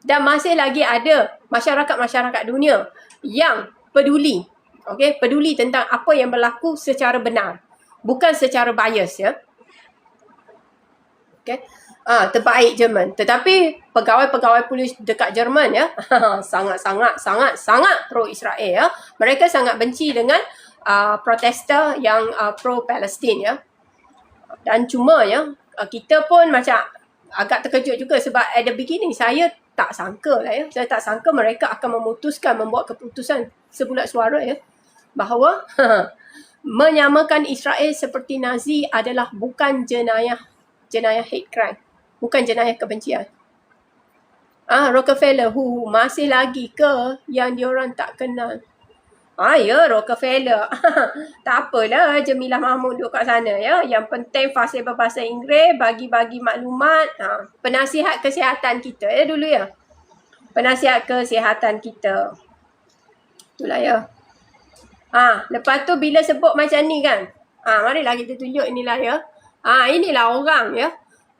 Dan masih lagi ada masyarakat-masyarakat dunia yang peduli. Okay, peduli tentang apa yang berlaku secara benar. Bukan secara bias ya. Okay. Terbaik Jerman. Tetapi pegawai-pegawai polis dekat Jerman ya, sangat pro Israel ya. Mereka sangat benci dengan protester yang pro Palestin ya. Dan cuma ya, kita pun macam agak terkejut juga sebab at the beginning saya tak sangka lah ya. Saya tak sangka mereka akan membuat keputusan sebulat suara ya. Bahawa menyamakan Israel seperti Nazi adalah bukan jenayah hate crime. Bukan jenayah kebencian. Rockefeller, masih lagi ke yang diorang tak kenal? Ya, Rockefeller. Tak apalah, Jemilah Mahmud duduk kat sana ya. Yang penting fasih berbahasa Inggeris, bagi-bagi maklumat. Penasihat kesihatan kita ya dulu ya. Penasihat kesihatan kita. Itulah ya. Lepas tu bila sebut macam ni kan. Marilah kita tunjuk inilah ya. Inilah orang ya.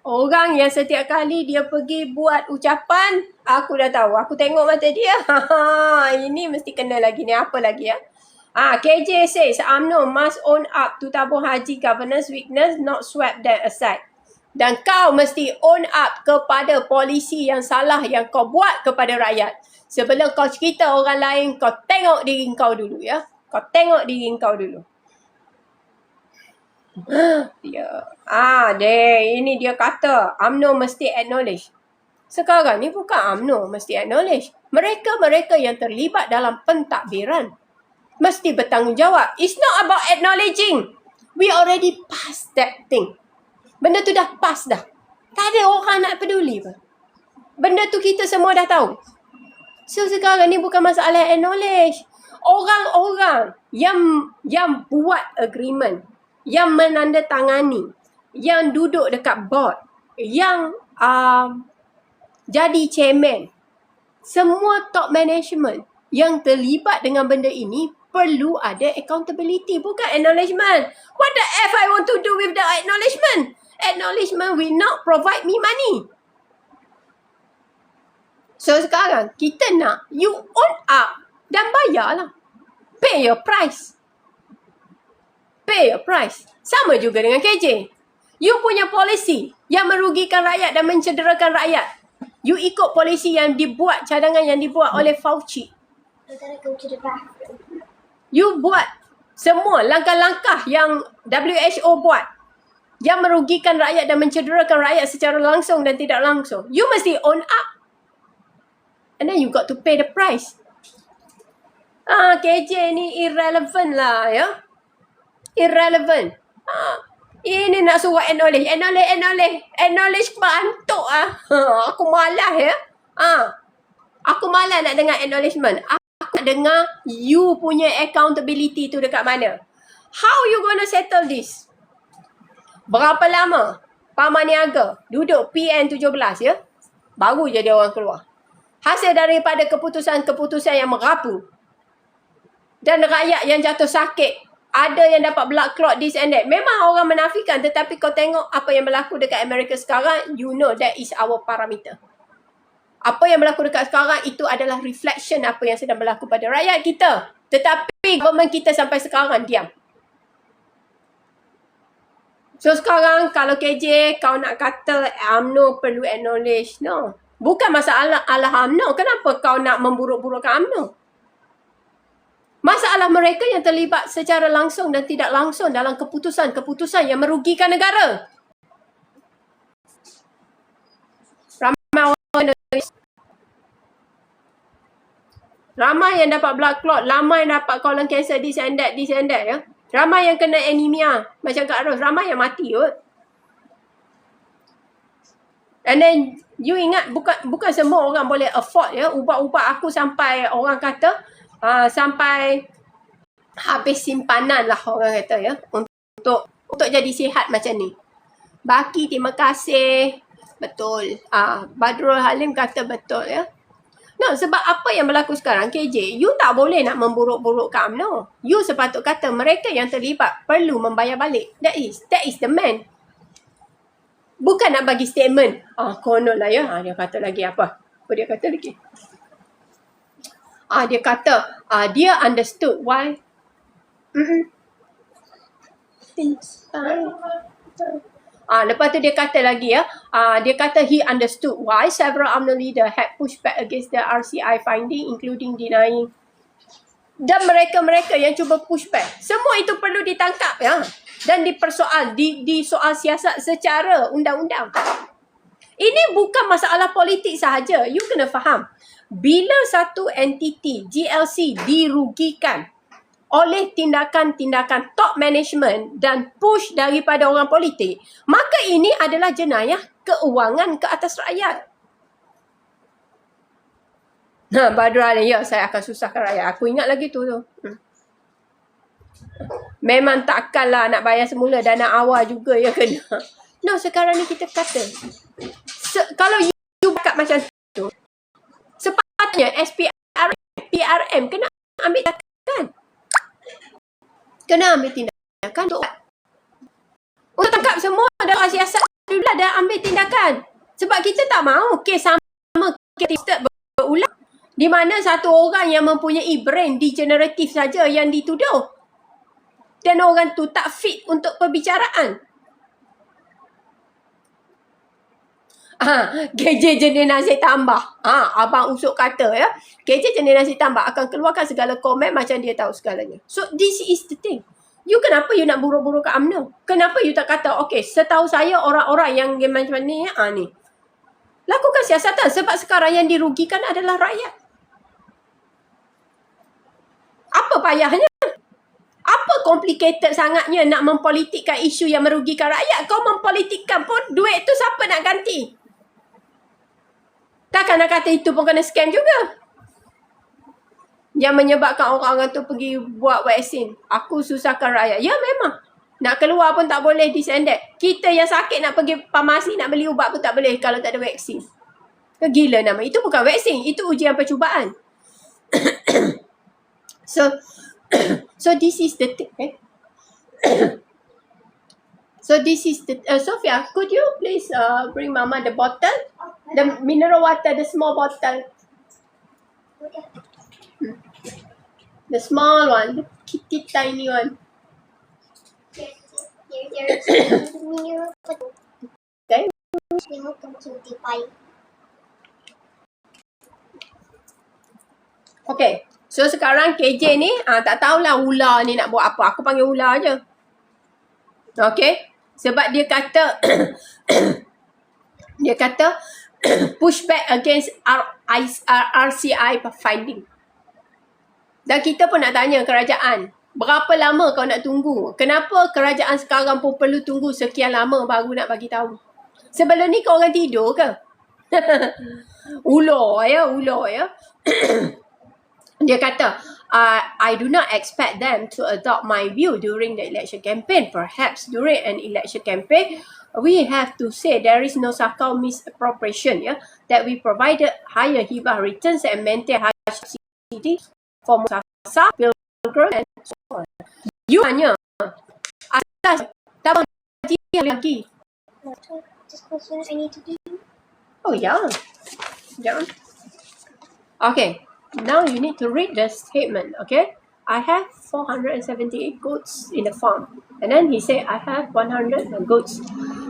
Orang yang setiap kali dia pergi buat ucapan, aku dah tahu. Aku tengok mata dia. Ini mesti kena lagi ni. Apa lagi ya? KJ says, UMNO must own up to tabung haji governance weakness, not sweep that aside. Dan kau mesti own up kepada polisi yang salah yang kau buat kepada rakyat. Sebelum kau cerita orang lain, kau tengok diri kau dulu ya. Kau tengok diri kau dulu. Ini dia kata UMNO mesti acknowledge. Sekarang ni bukan UMNO mesti acknowledge. Mereka yang terlibat dalam pentadbiran mesti bertanggungjawab. It's not about acknowledging. We already passed that thing. Benda tu dah pass dah. Tak ada orang nak peduli pun. Benda tu kita semua dah tahu. So sekarang ni bukan masalah acknowledge. Orang-orang yang buat agreement, yang menandatangani, yang duduk dekat board, yang jadi chairman, semua top management yang terlibat dengan benda ini perlu ada accountability, bukan acknowledgement. What the F I want to do with the acknowledgement? Acknowledgement will not provide me money. So sekarang kita nak you own up dan bayarlah. Pay your price. Pay your price. Sama juga dengan KJ. You punya polisi yang merugikan rakyat dan mencederakan rakyat. You ikut polisi yang dibuat, cadangan yang dibuat oleh Fauci. I'm gonna go to the bathroom. You buat semua langkah-langkah yang WHO buat. Yang merugikan rakyat dan mencederakan rakyat secara langsung dan tidak langsung. You mesti own up. And then you got to pay the price. KJ ni irrelevant lah ya. Irrelevant. Ini nak suruh acknowledge. Acknowledge kebantuk Aku malas ya. Aku malas nak dengar acknowledgement. Aku nak dengar you punya accountability tu dekat mana. How you gonna settle this? Berapa lama Paman Niaga duduk PN17 ya? Baru je dia orang keluar. Hasil daripada keputusan-keputusan yang merapu. Dan rakyat yang jatuh sakit. Ada yang dapat blood clot this and that. Memang orang menafikan. Tetapi kau tengok apa yang berlaku dekat Amerika sekarang. You know that is our parameter. Apa yang berlaku dekat sekarang itu adalah reflection apa yang sedang berlaku pada rakyat kita. Tetapi government kita sampai sekarang diam. So sekarang kalau KJ kau nak kata UMNO perlu acknowledge, no. Bukan masalah UMNO. Kenapa kau nak memburuk-burukkan UMNO? Masalah mereka yang terlibat secara langsung dan tidak langsung dalam keputusan-keputusan yang merugikan negara. Ramai yang dapat blood clot, ramai yang dapat colon cancer, this and that ya. Ramai yang kena anemia macam Kak Ros, ramai yang mati kot. And then you ingat bukan semua orang boleh afford ya, ubat-ubat aku sampai orang kata sampai habis simpanan lah orang kata ya untuk jadi sihat macam ni. Baki terima kasih. Betul. Badrul Halim kata betul ya. No, sebab apa yang berlaku sekarang KJ, you tak boleh nak memburuk-burukkan UMNO. You sepatut kata mereka yang terlibat perlu membayar balik. That is the man. Bukan nak bagi statement. Konon lah ya. Dia kata lagi apa? Apa dia kata lagi? Dia kata dia understood why. Lepas tu dia kata lagi ya, dia kata he understood why several UMNO leader had pushed back against the RCI finding including denying. Dan mereka-mereka yang cuba push back, semua itu perlu ditangkap ya dan dipersoal, di soal siasat secara undang-undang. Ini bukan masalah politik sahaja. You kena faham. Bila satu entiti GLC dirugikan oleh tindakan-tindakan top management dan push daripada orang politik, maka ini adalah jenayah keuangan ke atas rakyat. Badrul, ya saya akan susahkan rakyat. Aku ingat lagi tu. Memang takkanlah nak bayar semula, dana awal juga ya kena. No, sekarang ni kita kata kalau you buat macam tu, sepatutnya PRM kena ambil tindakan. Kena ambil tindakan untuk tangkap semua dalam siasat dulu dah ambil tindakan. Sebab kita tak mahu kes sama kes berulang di mana satu orang yang mempunyai brain degeneratif saja yang dituduh dan orang tu tak fit untuk perbicaraan. KJ jenis nasi tambah. Abang Usuk kata ya, KJ jenis nasi tambah akan keluarkan segala komen macam dia tahu segalanya. So this is the thing. You kenapa you nak buruk-buruk ke UMNO? Kenapa you tak kata, okay, setahu saya orang-orang yang macam ni, ni. Lakukan siasatan sebab sekarang yang dirugikan adalah rakyat. Apa payahnya? Apa complicated sangatnya nak mempolitikkan isu yang merugikan rakyat? Kau mempolitikkan pun duit tu siapa nak ganti? Takkan nak kata itu pun kena scam juga. Yang menyebabkan orang-orang tu pergi buat vaksin. Aku susahkan rakyat. Ya memang. Nak keluar pun tak boleh this and that. Kita yang sakit nak pergi farmasi nak beli ubat pun tak boleh kalau tak ada vaksin. Gila nama. Itu bukan vaksin. Itu ujian percubaan. So this is the thing. So this is the Sophia, could you please bring Mama the bottle, the mineral water, the small bottle, the small one, the kitty tiny one. Okay. Okay. So sekarang KJ ni tak tahulah ular ni nak buat apa. Aku panggil ular je. Okay. Sebab dia kata push back against RCI finding. Dan kita pun nak tanya kerajaan, berapa lama kau nak tunggu? Kenapa kerajaan sekarang pun perlu tunggu sekian lama baru nak bagi tahu? Sebelum ni kau orang tidur ke? Ular ya. Dia kata, I do not expect them to adopt my view during the election campaign. Perhaps during an election campaign, we have to say there is no so-called misappropriation, that we provided higher hibah returns and maintain higher subsidy for Musasa, Pilgrim and so on. You hanya atas tak lagi. Just question I need to do. Oh yeah. Sekejap. Okay, now you need to read the statement, okay? I have 478 goats in the farm. And then he said, I have 100 goats.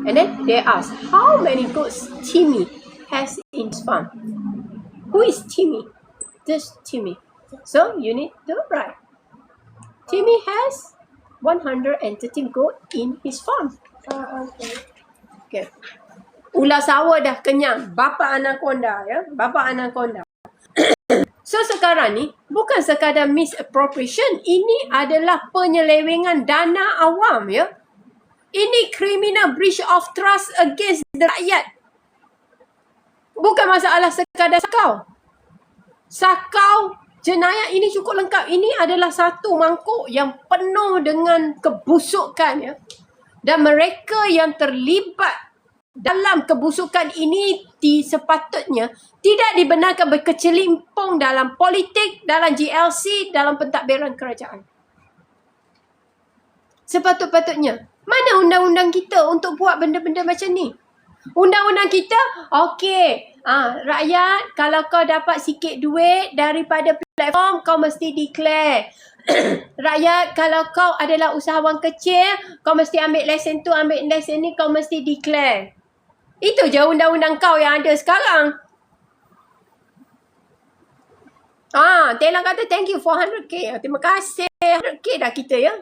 And then they asked, how many goats Timmy has in his farm? Who is Timmy? This Timmy. So you need to write. Timmy has 113 goat in his farm. Okay. Okay. Ular sawah dah kenyang. Bapa anaconda, ya. Bapa anaconda. So sekarang ni bukan sekadar misappropriation, ini adalah penyelewengan dana awam, ya. Ini criminal breach of trust against the rakyat. Bukan masalah sekadar sakau. Sakau jenayah ini cukup lengkap. Ini adalah satu mangkuk yang penuh dengan kebusukan, ya. Dan mereka yang terlibat dalam kebusukan ini sepatutnya tidak dibenarkan berkecelimpung dalam politik, dalam GLC, dalam pentadbiran kerajaan. Sepatut-patutnya. Mana undang-undang kita untuk buat benda-benda macam ni? Undang-undang kita, okey. Rakyat, kalau kau dapat sikit duit daripada platform, kau mesti declare. Rakyat, kalau kau adalah usahawan kecil, kau mesti ambil lesen tu, ambil lesen ni, kau mesti declare. Itu je undang-undang kau yang ada sekarang. Telang kata thank you for 100k. Terima kasih 100k dah kita, ya.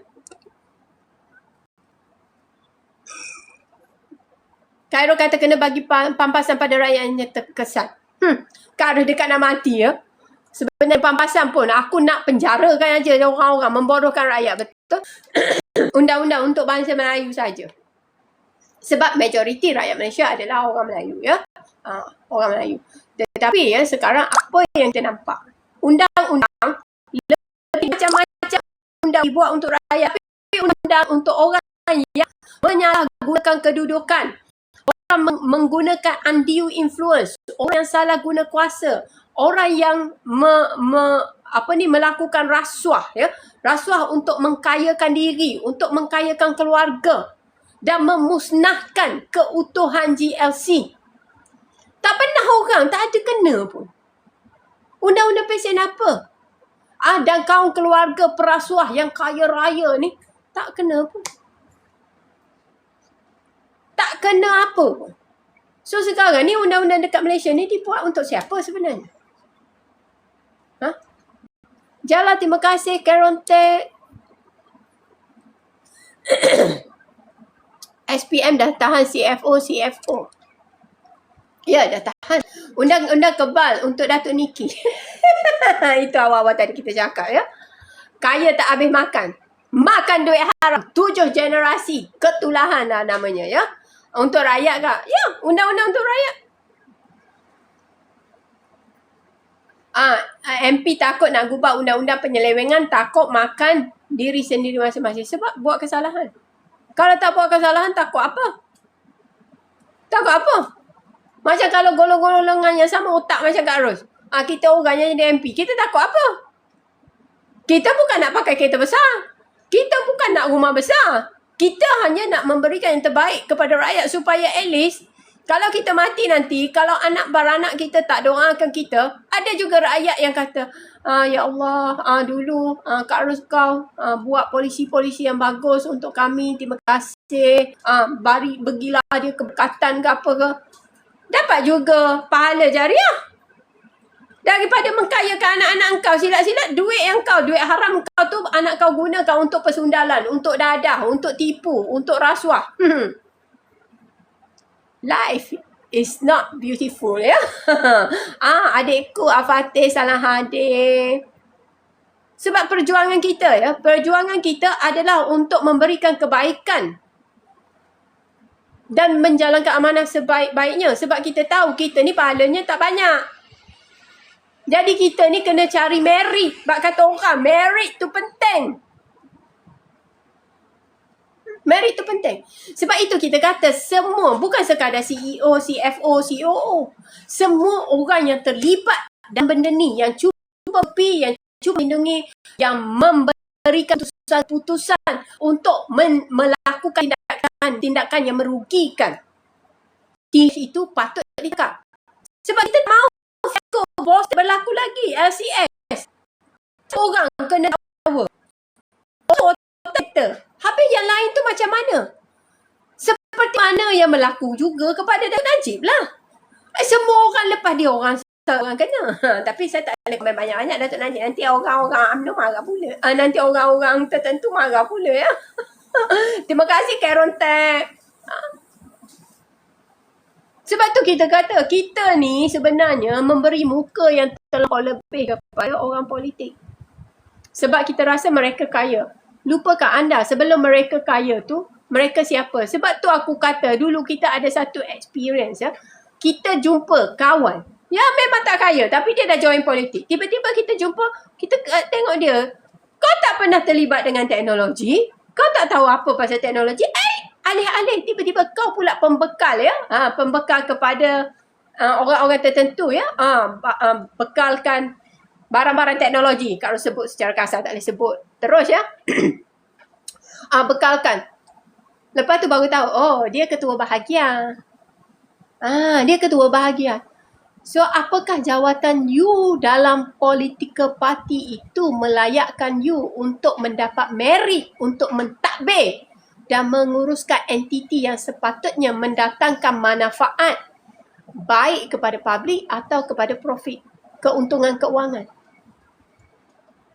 Khairul kata kena bagi pampasan pada rakyat yang terkesan. Khairul dekat nak mati, ya. Sebenarnya pampasan pun aku nak penjarakan aja orang-orang membodohkan rakyat, betul? Undang-undang untuk bangsa Melayu saja. Sebab majoriti rakyat Malaysia adalah orang Melayu, ya. Orang Melayu. Tetapi ya sekarang apa yang kita nampak? Undang-undang lebih macam-macam undang dibuat untuk rakyat. Tapi undang untuk orang yang menyalahgunakan kedudukan. Orang menggunakan undue influence. Orang yang salah guna kuasa. Orang yang melakukan rasuah, ya. Rasuah untuk mengkayakan diri, untuk mengkayakan keluarga. Dan memusnahkan keutuhan GLC. Tak pernah orang, tak ada kena pun. Undang-undang pesen apa? Dan kaum keluarga perasuah yang kaya raya ni, tak kena pun. Tak kena apa pun. So sekarang ni undang-undang dekat Malaysia ni dibuat untuk siapa sebenarnya? Jala, terima kasih Kerontek. SPM dah tahan CFO. Ya, dah tahan. Undang-undang kebal untuk Datuk Niki. Itu awal-awal tadi kita cakap, ya. Kaya tak habis makan. Makan duit haram. 7 generasi. Ketulahan lah namanya, ya. Untuk rakyat kak? Ya, undang-undang untuk rakyat. MP takut nak gubah undang-undang penyelewengan, takut makan diri sendiri masing-masing. Sebab buat kesalahan. Kalau tak buat kesalahan, takut apa? Takut apa? Macam kalau golongan yang sama otak macam Kak Ros. Kita orang yang jadi MP. Kita takut apa? Kita bukan nak pakai kereta besar. Kita bukan nak rumah besar. Kita hanya nak memberikan yang terbaik kepada rakyat supaya at least kalau kita mati nanti, kalau anak beranak kita tak doakan kita, ada juga rakyat yang kata, ya Allah, dulu Kak Ros kau buat polisi-polisi yang bagus untuk kami, terima kasih. Begilah dia keberkatan ke apa ke. Dapat juga pahala jariah. Daripada mengkayakan anak-anak kau, silat-silat duit yang kau, duit haram kau tu anak kau gunakan untuk persundalan, untuk dadah, untuk tipu, untuk rasuah. Life is not beautiful, ya. Adikku Al-Fatih salam hadir. Sebab perjuangan kita, ya, perjuangan kita adalah untuk memberikan kebaikan dan menjalankan amanah sebaik-baiknya. Sebab kita tahu kita ni pahalanya tak banyak. Jadi kita ni kena cari merit. Bak kata orang, merit tu penting. Merit tu penting. Sebab itu kita kata semua, bukan sekadar CEO, CFO, COO. Semua orang yang terlibat dalam benda ni, yang cuba melindungi, yang memberikan putusan untuk melakukan tindakan yang merugikan. Itu patut ditangkap. Sebab kita mahu bos berlaku lagi LCS. Orang kena tawa. Habis yang lain tu macam mana? Seperti mana yang berlaku juga kepada Datuk Najib lah. Semua orang lepas dia orang kena. Tapi saya tak boleh komen banyak-banyak Datuk Najib. Nanti orang-orang UMNO marah pula. Nanti orang-orang tertentu marah pula ya. Terima kasih Karen Tap. Sebab tu kita kata, kita ni sebenarnya memberi muka yang terlalu lebih kepada orang politik. Sebab kita rasa mereka kaya. Lupakah anda sebelum mereka kaya tu, mereka siapa? Sebab tu aku kata dulu kita ada satu experience ya. Kita jumpa kawan. Ya memang tak kaya tapi dia dah join politik. Tiba-tiba kita jumpa, kita tengok dia. Kau tak pernah terlibat dengan teknologi. Kau tak tahu apa pasal teknologi. Alih-alih tiba-tiba kau pula pembekal ya. Pembekal kepada orang-orang tertentu ya. Bekalkan barang-barang teknologi. Kalau sebut secara kasar tak boleh sebut terus ya. Bekalkan. Lepas tu baru tahu, oh dia ketua bahagian. Dia ketua bahagian. So apakah jawatan you dalam political party itu melayakkan you untuk mendapat merit, untuk mentadbir dan menguruskan entiti yang sepatutnya mendatangkan manfaat baik kepada publik atau kepada profit, keuntungan keuangan.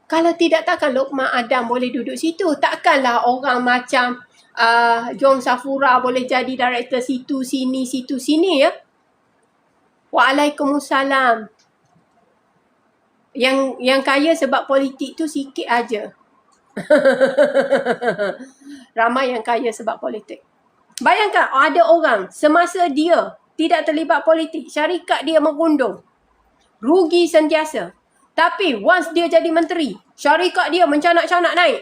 Kalau tidak, takkan Lokman Adam boleh duduk situ. Takkanlah orang macam Jong Safura boleh jadi director situ sini ya. Waalaikumsalam. Yang kaya sebab politik tu sikit aja. Ramai yang kaya sebab politik. Bayangkan ada orang semasa dia tidak terlibat politik, syarikat dia mengundung. Rugi sentiasa. Tapi once dia jadi menteri, syarikat dia mencanak-canak naik.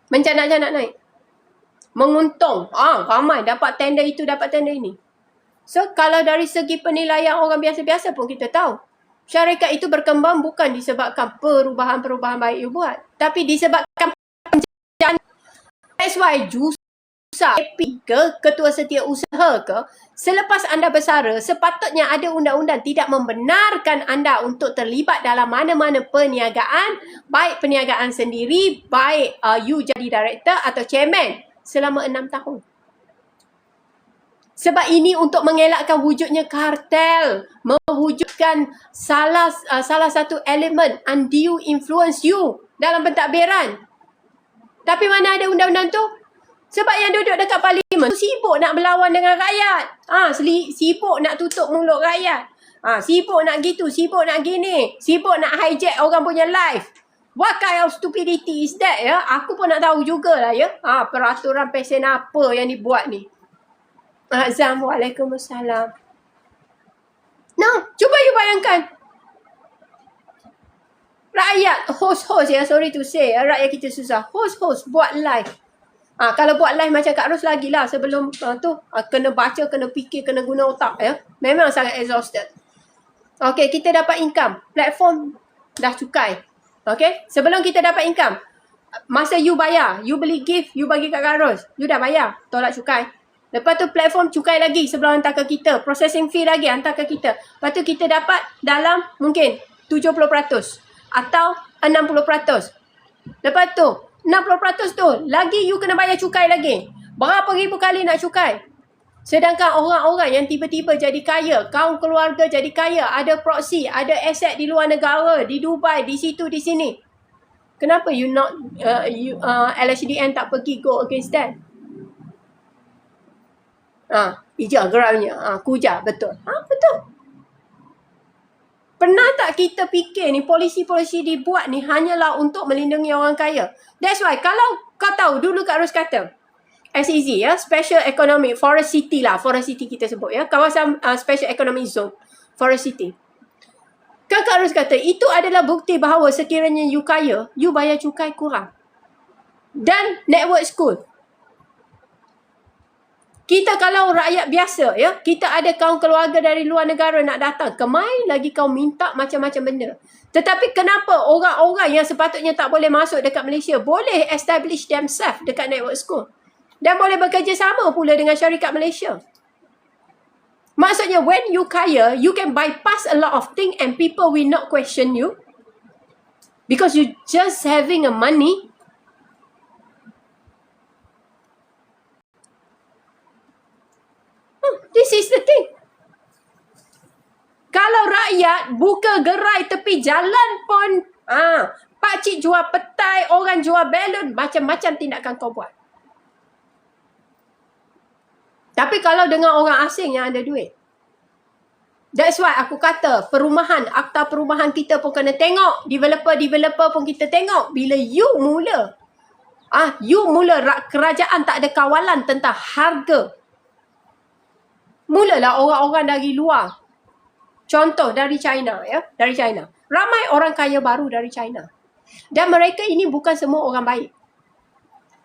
Mencanak-canak naik. Menguntung. Ramai dapat tender itu, dapat tender ini. So, kalau dari segi penilaian orang biasa-biasa pun kita tahu. Syarikat itu berkembang bukan disebabkan perubahan-perubahan baik you buat. Tapi disebabkan penjanaan. That's why AP ke ketua setiausaha ke, selepas anda bersara, sepatutnya ada undang-undang tidak membenarkan anda untuk terlibat dalam mana-mana perniagaan, baik perniagaan sendiri, baik you jadi director atau chairman selama 6 tahun. Sebab ini untuk mengelakkan wujudnya kartel, mewujudkan salah satu elemen undue influence you dalam pentadbiran. Tapi mana ada undang-undang tu? Sebab yang duduk dekat parlimen tu sibuk nak berlawan dengan rakyat. Sibuk nak tutup mulut rakyat. Sibuk nak gitu, sibuk nak gini, sibuk nak hijack orang punya life. What kind of stupidity is that ya? Aku pun nak tahu jugalah ya. Peraturan pesen apa yang dibuat ni. Azam, waalaikumsalam. Nah, cuba you bayangkan. Rakyat, host ya, sorry to say, rakyat kita susah. Host buat live. Kalau buat live macam Kak Ros lagi lah sebelum kena baca, kena fikir, kena guna otak ya. Memang sangat exhausted. Okay, kita dapat income. Platform dah cukai. Okay, sebelum kita dapat income, masa you bayar, you beli gift, you bagi kat Kak Ros, you dah bayar, tolak cukai. Lepas tu platform cukai lagi sebelum hantar ke kita. Processing fee lagi hantar ke kita. Lepas tu kita dapat dalam mungkin 70% atau 60%. Lepas tu 60% tu lagi you kena bayar cukai lagi. Berapa ribu kali nak cukai? Sedangkan orang-orang yang tiba-tiba jadi kaya, kaum keluarga jadi kaya, ada proxy, ada aset di luar negara, di Dubai, di situ, di sini. Kenapa you not LHDN tak pergi go against that? Hijau geramnya. Kuja, betul. Betul. Pernah tak kita fikir ni polisi-polisi dibuat ni hanyalah untuk melindungi orang kaya? That's why kalau kau tahu dulu Kak Ros kata SEZ ya, Special Economic Forest City lah. Forest City kita sebut ya. Kawasan Special Economic Zone. Forest City. Kak Ros kata itu adalah bukti bahawa sekiranya you kaya, you bayar cukai kurang. Dan network school. Kita kalau rakyat biasa, ya, kita ada kaum keluarga dari luar negara nak datang, kemai lagi kau minta macam-macam benda. Tetapi kenapa orang-orang yang sepatutnya tak boleh masuk dekat Malaysia boleh establish themselves dekat network school dan boleh bekerjasama pula dengan syarikat Malaysia? Maksudnya when you kaya, you can bypass a lot of things and people will not question you because you just having a money. This is the thing. Kalau rakyat buka gerai tepi jalan pun, pakcik jual petai, orang jual balon, macam-macam tindakan kau buat. Tapi kalau dengan orang asing yang ada duit, that's why aku kata perumahan, akta perumahan kita pun kena tengok. Developer pun kita tengok. Bila you mula kerajaan tak ada kawalan tentang harga, mulalah orang-orang dari luar. Contoh dari China, ya, dari China. Ramai orang kaya baru dari China. Dan mereka ini bukan semua orang baik.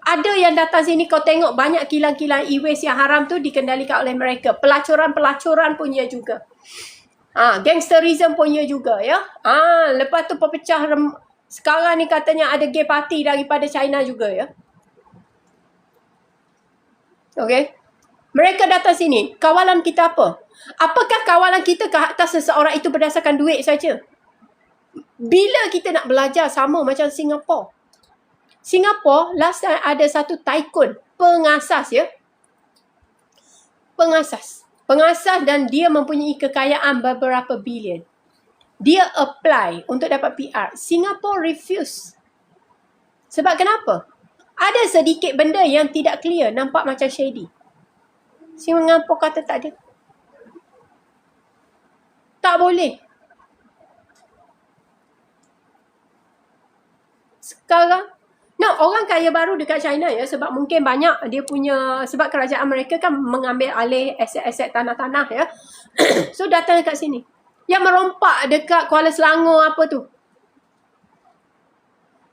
Ada yang datang sini kau tengok banyak kilang-kilang e-waste yang haram tu dikendalikan oleh mereka. Pelacuran punya juga. Gangsterism punya juga, ya. Lepas tu pepecah sekarang ni katanya ada gay party daripada China juga, ya. Okay. Mereka datang sini, kawalan kita apa? Apakah kawalan kita ke atas seseorang itu berdasarkan duit saja? Bila kita nak belajar sama macam Singapura. Singapura, last time ada satu tycoon, pengasas, ya. Pengasas dan dia mempunyai kekayaan beberapa bilion. Dia apply untuk dapat PR. Singapore refuse. Sebab kenapa? Ada sedikit benda yang tidak clear, nampak macam shady. Singapura kata tak ada. Tak boleh. Sekarang, orang kaya baru dekat China, ya, sebab mungkin banyak dia punya, sebab kerajaan mereka kan mengambil alih aset-aset tanah-tanah, ya. So datang dekat sini. Yang merompak dekat Kuala Selangor apa tu.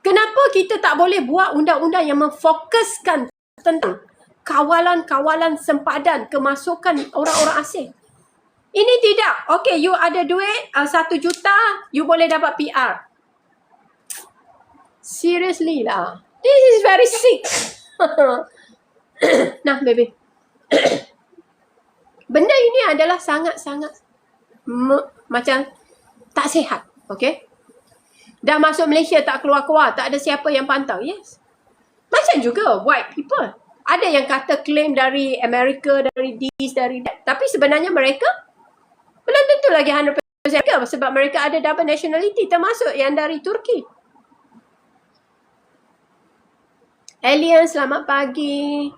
Kenapa kita tak boleh buat undang-undang yang memfokuskan tentang kawalan-kawalan sempadan kemasukan orang-orang asing? Ini tidak. Okay, you ada duit 1 juta, you boleh dapat PR. Seriously lah. This is very sick. Nah, baby. Benda ini adalah sangat-sangat macam tak sihat. Okay? Dah masuk Malaysia tak keluar-keluar, tak ada siapa yang pantau. Yes. Macam juga white people. Ada yang kata claim dari Amerika, dari this, dari that. Tapi sebenarnya mereka belum tentu lagi 100% sebab mereka ada double nationality, termasuk yang dari Turki. Alien, selamat pagi.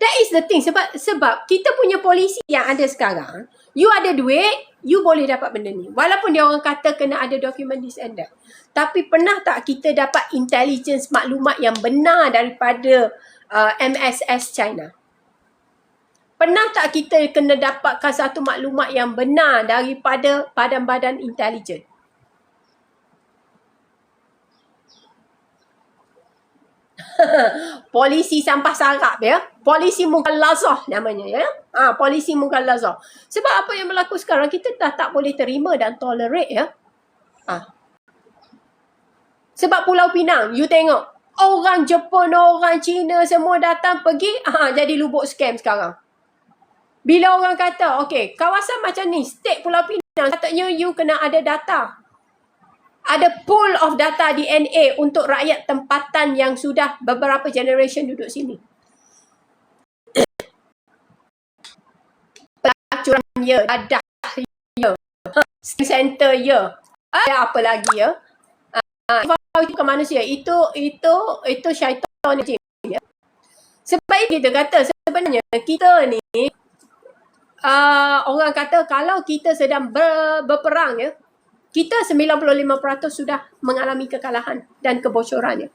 That is the thing. Sebab kita punya polisi yang ada sekarang, you ada duit, you boleh dapat benda ni. Walaupun dia orang kata kena ada dokumen this and that. Tapi pernah tak kita dapat intelligence maklumat yang benar daripada MSS China? Pernah tak kita kena dapatkan satu maklumat yang benar daripada badan-badan intelijen? Polisi sampah sarap, ya. Polisi Mughalazah namanya, ya. Polisi Mughalazah. Sebab apa yang berlaku sekarang, kita dah tak boleh terima dan tolerate, ya. Sebab Pulau Pinang, you tengok, orang Jepun, orang Cina semua datang pergi, jadi lubuk scam sekarang. Bila orang kata, okay, kawasan macam ni, state Pulau Pinang, katanya you kena ada data. Ada pool of data DNA untuk rakyat tempatan yang sudah beberapa generation duduk sini. Pelacuran ya, dadah ya, center ya. Ada apa lagi ya? Itu ke manusia. Itu syaitan ya. Sebab kita kata sebenarnya kita ni orang kata kalau kita sedang berperang, ya, kita 95% sudah mengalami kekalahan dan kebocorannya.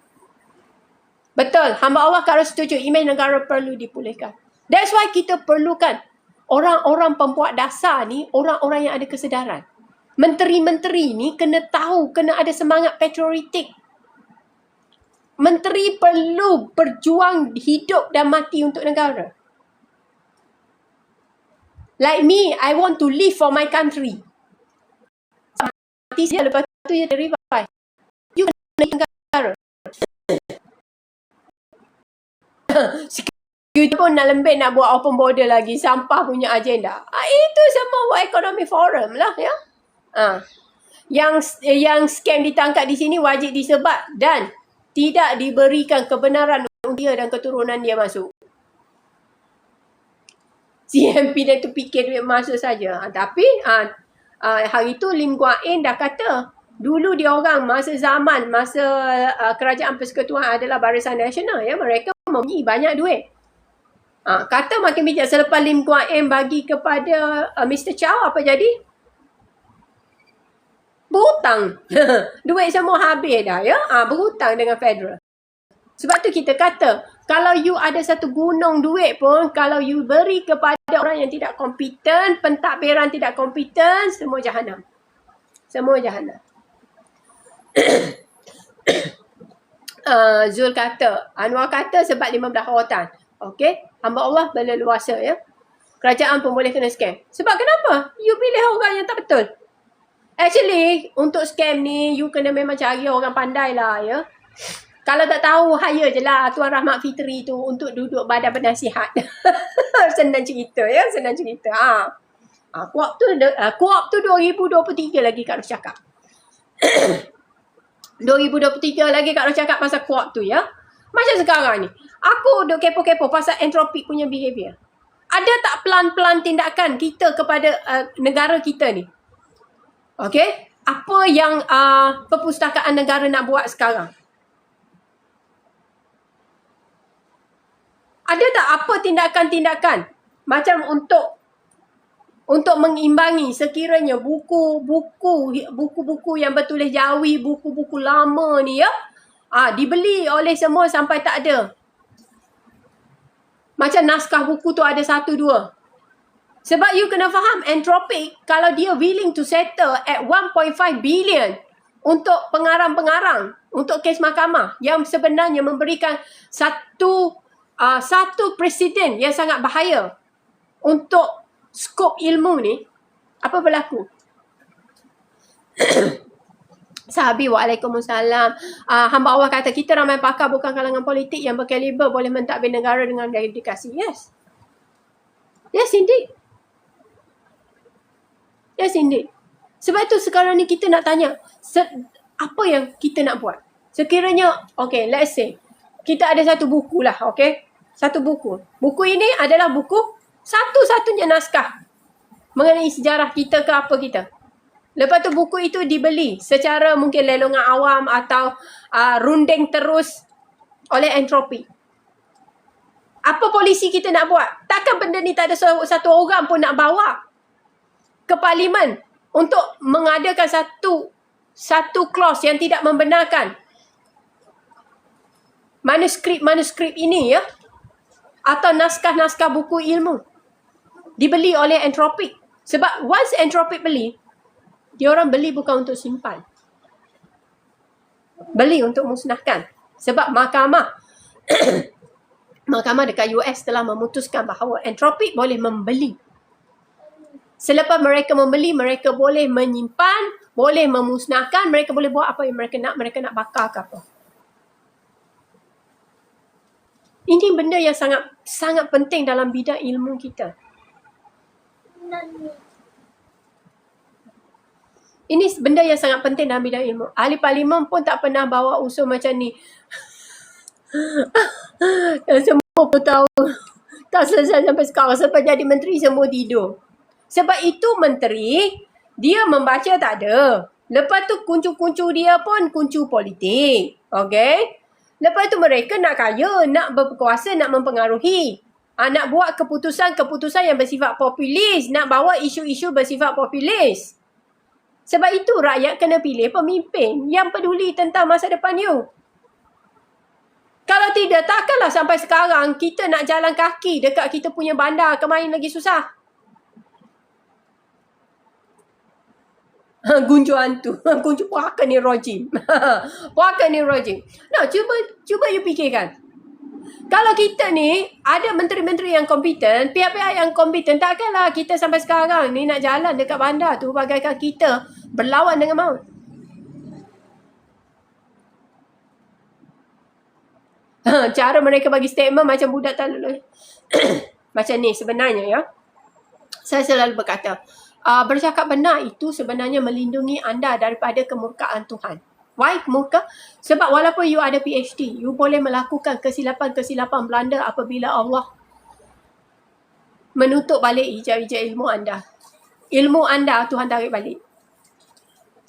Betul. Hamba Allah kalau setuju, imej negara perlu dipulihkan. That's why kita perlukan orang-orang pembuat dasar ni, orang-orang yang ada kesedaran. Menteri-menteri ni kena tahu, kena ada semangat patriotik. Menteri perlu berjuang hidup dan mati untuk negara. Like me, I want to live for my country. Mati saja, lepas tu dia revive. You kena negara. Security pun nak lembik nak buat open border lagi. Sampah punya agenda. Itu semua World Economic Forum lah ya. Yang scam ditangkap di sini wajib disebat dan tidak diberikan kebenaran untuk dia dan keturunan dia masuk. CMP dia tu fikir duit masuk saja. Tapi hari tu Lim Guan Eng dah kata dulu dia orang masa kerajaan persekutuan adalah Barisan Nasional ya, mereka mempunyai banyak duit. Kata makin bijak selepas Lim Guan Eng bagi kepada Mr. Chow, apa jadi? Berhutang. Duit semua habis dah ya. Berhutang dengan federal. Sebab tu kita kata, kalau you ada satu gunung duit pun, kalau you beri kepada orang yang tidak kompeten, pentadbiran tidak kompeten, semua jahanam. Semua jahanam. Zul kata, Anwar kata sebab 15 rawatan. Okey, hamba Allah berleluasa ya. Kerajaan pun boleh kena scam. Sebab kenapa? You pilih orang yang tak betul. Actually, untuk scam ni, you kena memang cari orang pandai lah ya. Kalau tak tahu, hire je lah Tuan Rahmat Fitri tu untuk duduk badan penasihat. Senang cerita ya, senang cerita. Kuap tu 2023 lagi Kak Ros cakap. 2023 lagi Kak Ros cakap pasal kuap tu ya. Macam sekarang ni, aku duk kepo-kepo pasal entropic punya behavior. Ada tak pelan-pelan tindakan kita kepada negara kita ni? Okay? Apa yang perpustakaan negara nak buat sekarang? Ada tak apa tindakan-tindakan macam untuk mengimbangi sekiranya buku-buku yang bertulis Jawi, buku-buku lama ni ya, dibeli oleh semua sampai tak ada. Macam naskah buku tu ada 1-2. Sebab you kena faham Entropic kalau dia willing to settle at 1.5 billion untuk pengarang-pengarang untuk kes mahkamah yang sebenarnya memberikan satu presiden yang sangat bahaya untuk skop ilmu ni, apa berlaku? Sahabi, waalaikumsalam. Hamba Allah kata kita ramai pakar bukan kalangan politik yang berkaliber boleh mentadbir negara dengan dedikasi. Yes. Yes indeed. Yes indeed. Sebab itu sekarang ni kita nak tanya apa yang kita nak buat. Sekiranya, okay, let's say kita ada satu buku lah, okay? Satu buku. Buku ini adalah buku satu-satunya naskah mengenai sejarah kita ke apa kita. Lepas tu buku itu dibeli secara mungkin lelongan awam atau runding terus oleh Entropic. Apa polisi kita nak buat? Takkan benda ni tak ada satu orang pun nak bawa ke parlimen untuk mengadakan satu clause yang tidak membenarkan manuskrip ini ya, atau naskah-naskah buku ilmu dibeli oleh Entropic. Sebab once Entropic beli, diorang beli bukan untuk simpan, beli untuk musnahkan. Sebab mahkamah dekat US telah memutuskan bahawa Entropic boleh membeli. Selepas mereka membeli, mereka boleh menyimpan, boleh memusnahkan, mereka boleh buat apa yang mereka nak bakar ke apa. Ini benda yang sangat penting dalam bidang ilmu kita. Ini benda yang sangat penting dalam bidang ilmu. Ahli parlimen pun tak pernah bawa usul macam ni. Semua pun tahu. Tak selesai sampai sekarang. Sampai jadi menteri semua tidur. Sebab itu menteri, dia membaca tak ada. Lepas tu kuncu-kuncu dia pun kuncu politik. Okay? Lepas tu mereka nak kaya, nak berkuasa, nak mempengaruhi. Nak buat keputusan-keputusan yang bersifat populis. Nak bawa isu-isu bersifat populis. Sebab itu rakyat kena pilih pemimpin yang peduli tentang masa depan you. Kalau tidak, takkanlah sampai sekarang kita nak jalan kaki dekat kita punya bandar kemarin lagi susah. Gunju hantu. Gunju puaka ni rojim. Puaka ni rojim. Nah, cuba you fikirkan. Kalau kita ni ada menteri-menteri yang kompeten, pihak-pihak yang kompeten, takkanlah kita sampai sekarang ni nak jalan dekat bandar tu bagaikan kita berlawan dengan maut. Cara mereka bagi statement macam budak tak lulus. Macam ni sebenarnya ya. Saya selalu berkata, bercakap benar itu sebenarnya melindungi anda daripada kemurkaan Tuhan. Why murka? Sebab walaupun you ada PhD, you boleh melakukan kesilapan-kesilapan Belanda apabila Allah menutup balik hijab-hijab ilmu anda. Ilmu anda Tuhan tarik balik.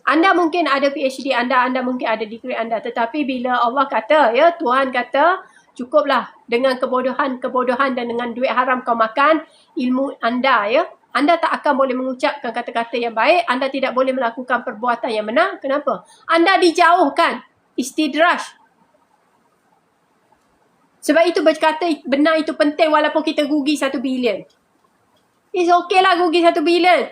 Anda mungkin ada PhD anda mungkin ada degree anda, tetapi bila Allah kata ya, Tuhan kata cukuplah dengan kebodohan dan dengan duit haram kau makan ilmu anda ya. Anda tak akan boleh mengucapkan kata-kata yang baik, anda tidak boleh melakukan perbuatan yang benar. Kenapa? Anda dijauhkan. Istidraj. Sebab itu berkata benar itu penting walaupun kita rugi 1 bilion. It's okay lah rugi 1 bilion.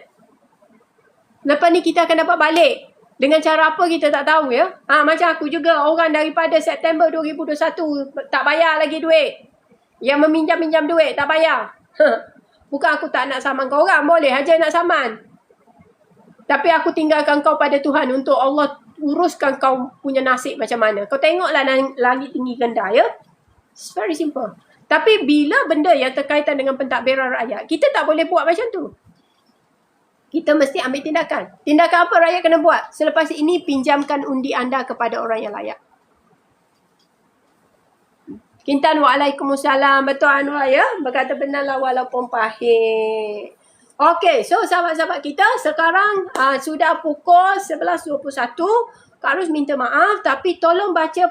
Lepas ni kita akan dapat balik. Dengan cara apa kita tak tahu ya. Macam aku juga, orang daripada September 2021 tak bayar lagi duit. Yang meminjam-minjam duit tak bayar. Bukan aku tak nak saman kau orang, boleh aja nak saman. Tapi aku tinggalkan kau pada Tuhan untuk Allah uruskan kau punya nasib macam mana. Kau tengoklah langit tinggi rendah ya. It's very simple. Tapi bila benda yang terkaitan dengan pentadbiran rakyat, kita tak boleh buat macam tu. Kita mesti ambil tindakan. Tindakan apa rakyat kena buat? Selepas ini pinjamkan undi anda kepada orang yang layak. Kintan waalaikumsalam. Betul Anwar ya. Berkata benarlah walaupun pahit. Okey, so sahabat-sahabat kita sekarang sudah pukul 11.21. Kak Ros minta maaf tapi tolong baca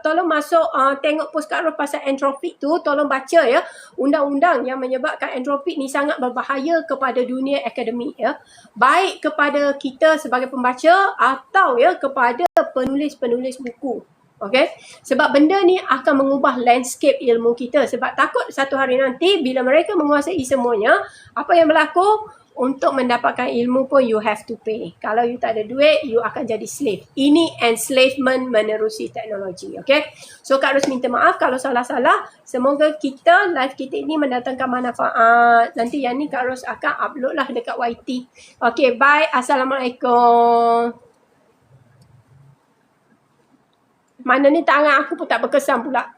tolong masuk tengok post Kak Ros pasal entropik tu, tolong baca ya. Undang-undang yang menyebabkan entropik ni sangat berbahaya kepada dunia akademik ya. Baik kepada kita sebagai pembaca atau ya kepada penulis-penulis buku. Okay? Sebab benda ni akan mengubah landscape ilmu kita. Sebab takut satu hari nanti bila mereka menguasai semuanya, apa yang berlaku? Untuk mendapatkan ilmu pun you have to pay. Kalau you tak ada duit, you akan jadi slave. Ini enslavement menerusi teknologi. Okay? So Kak Ros minta maaf kalau salah-salah. Semoga live kita ini mendatangkan manfaat. Nanti yang ni Kak Ros akan upload lah dekat YT. Okay, bye. Assalamualaikum. Mana ni tangan aku pun tak berkesan pula.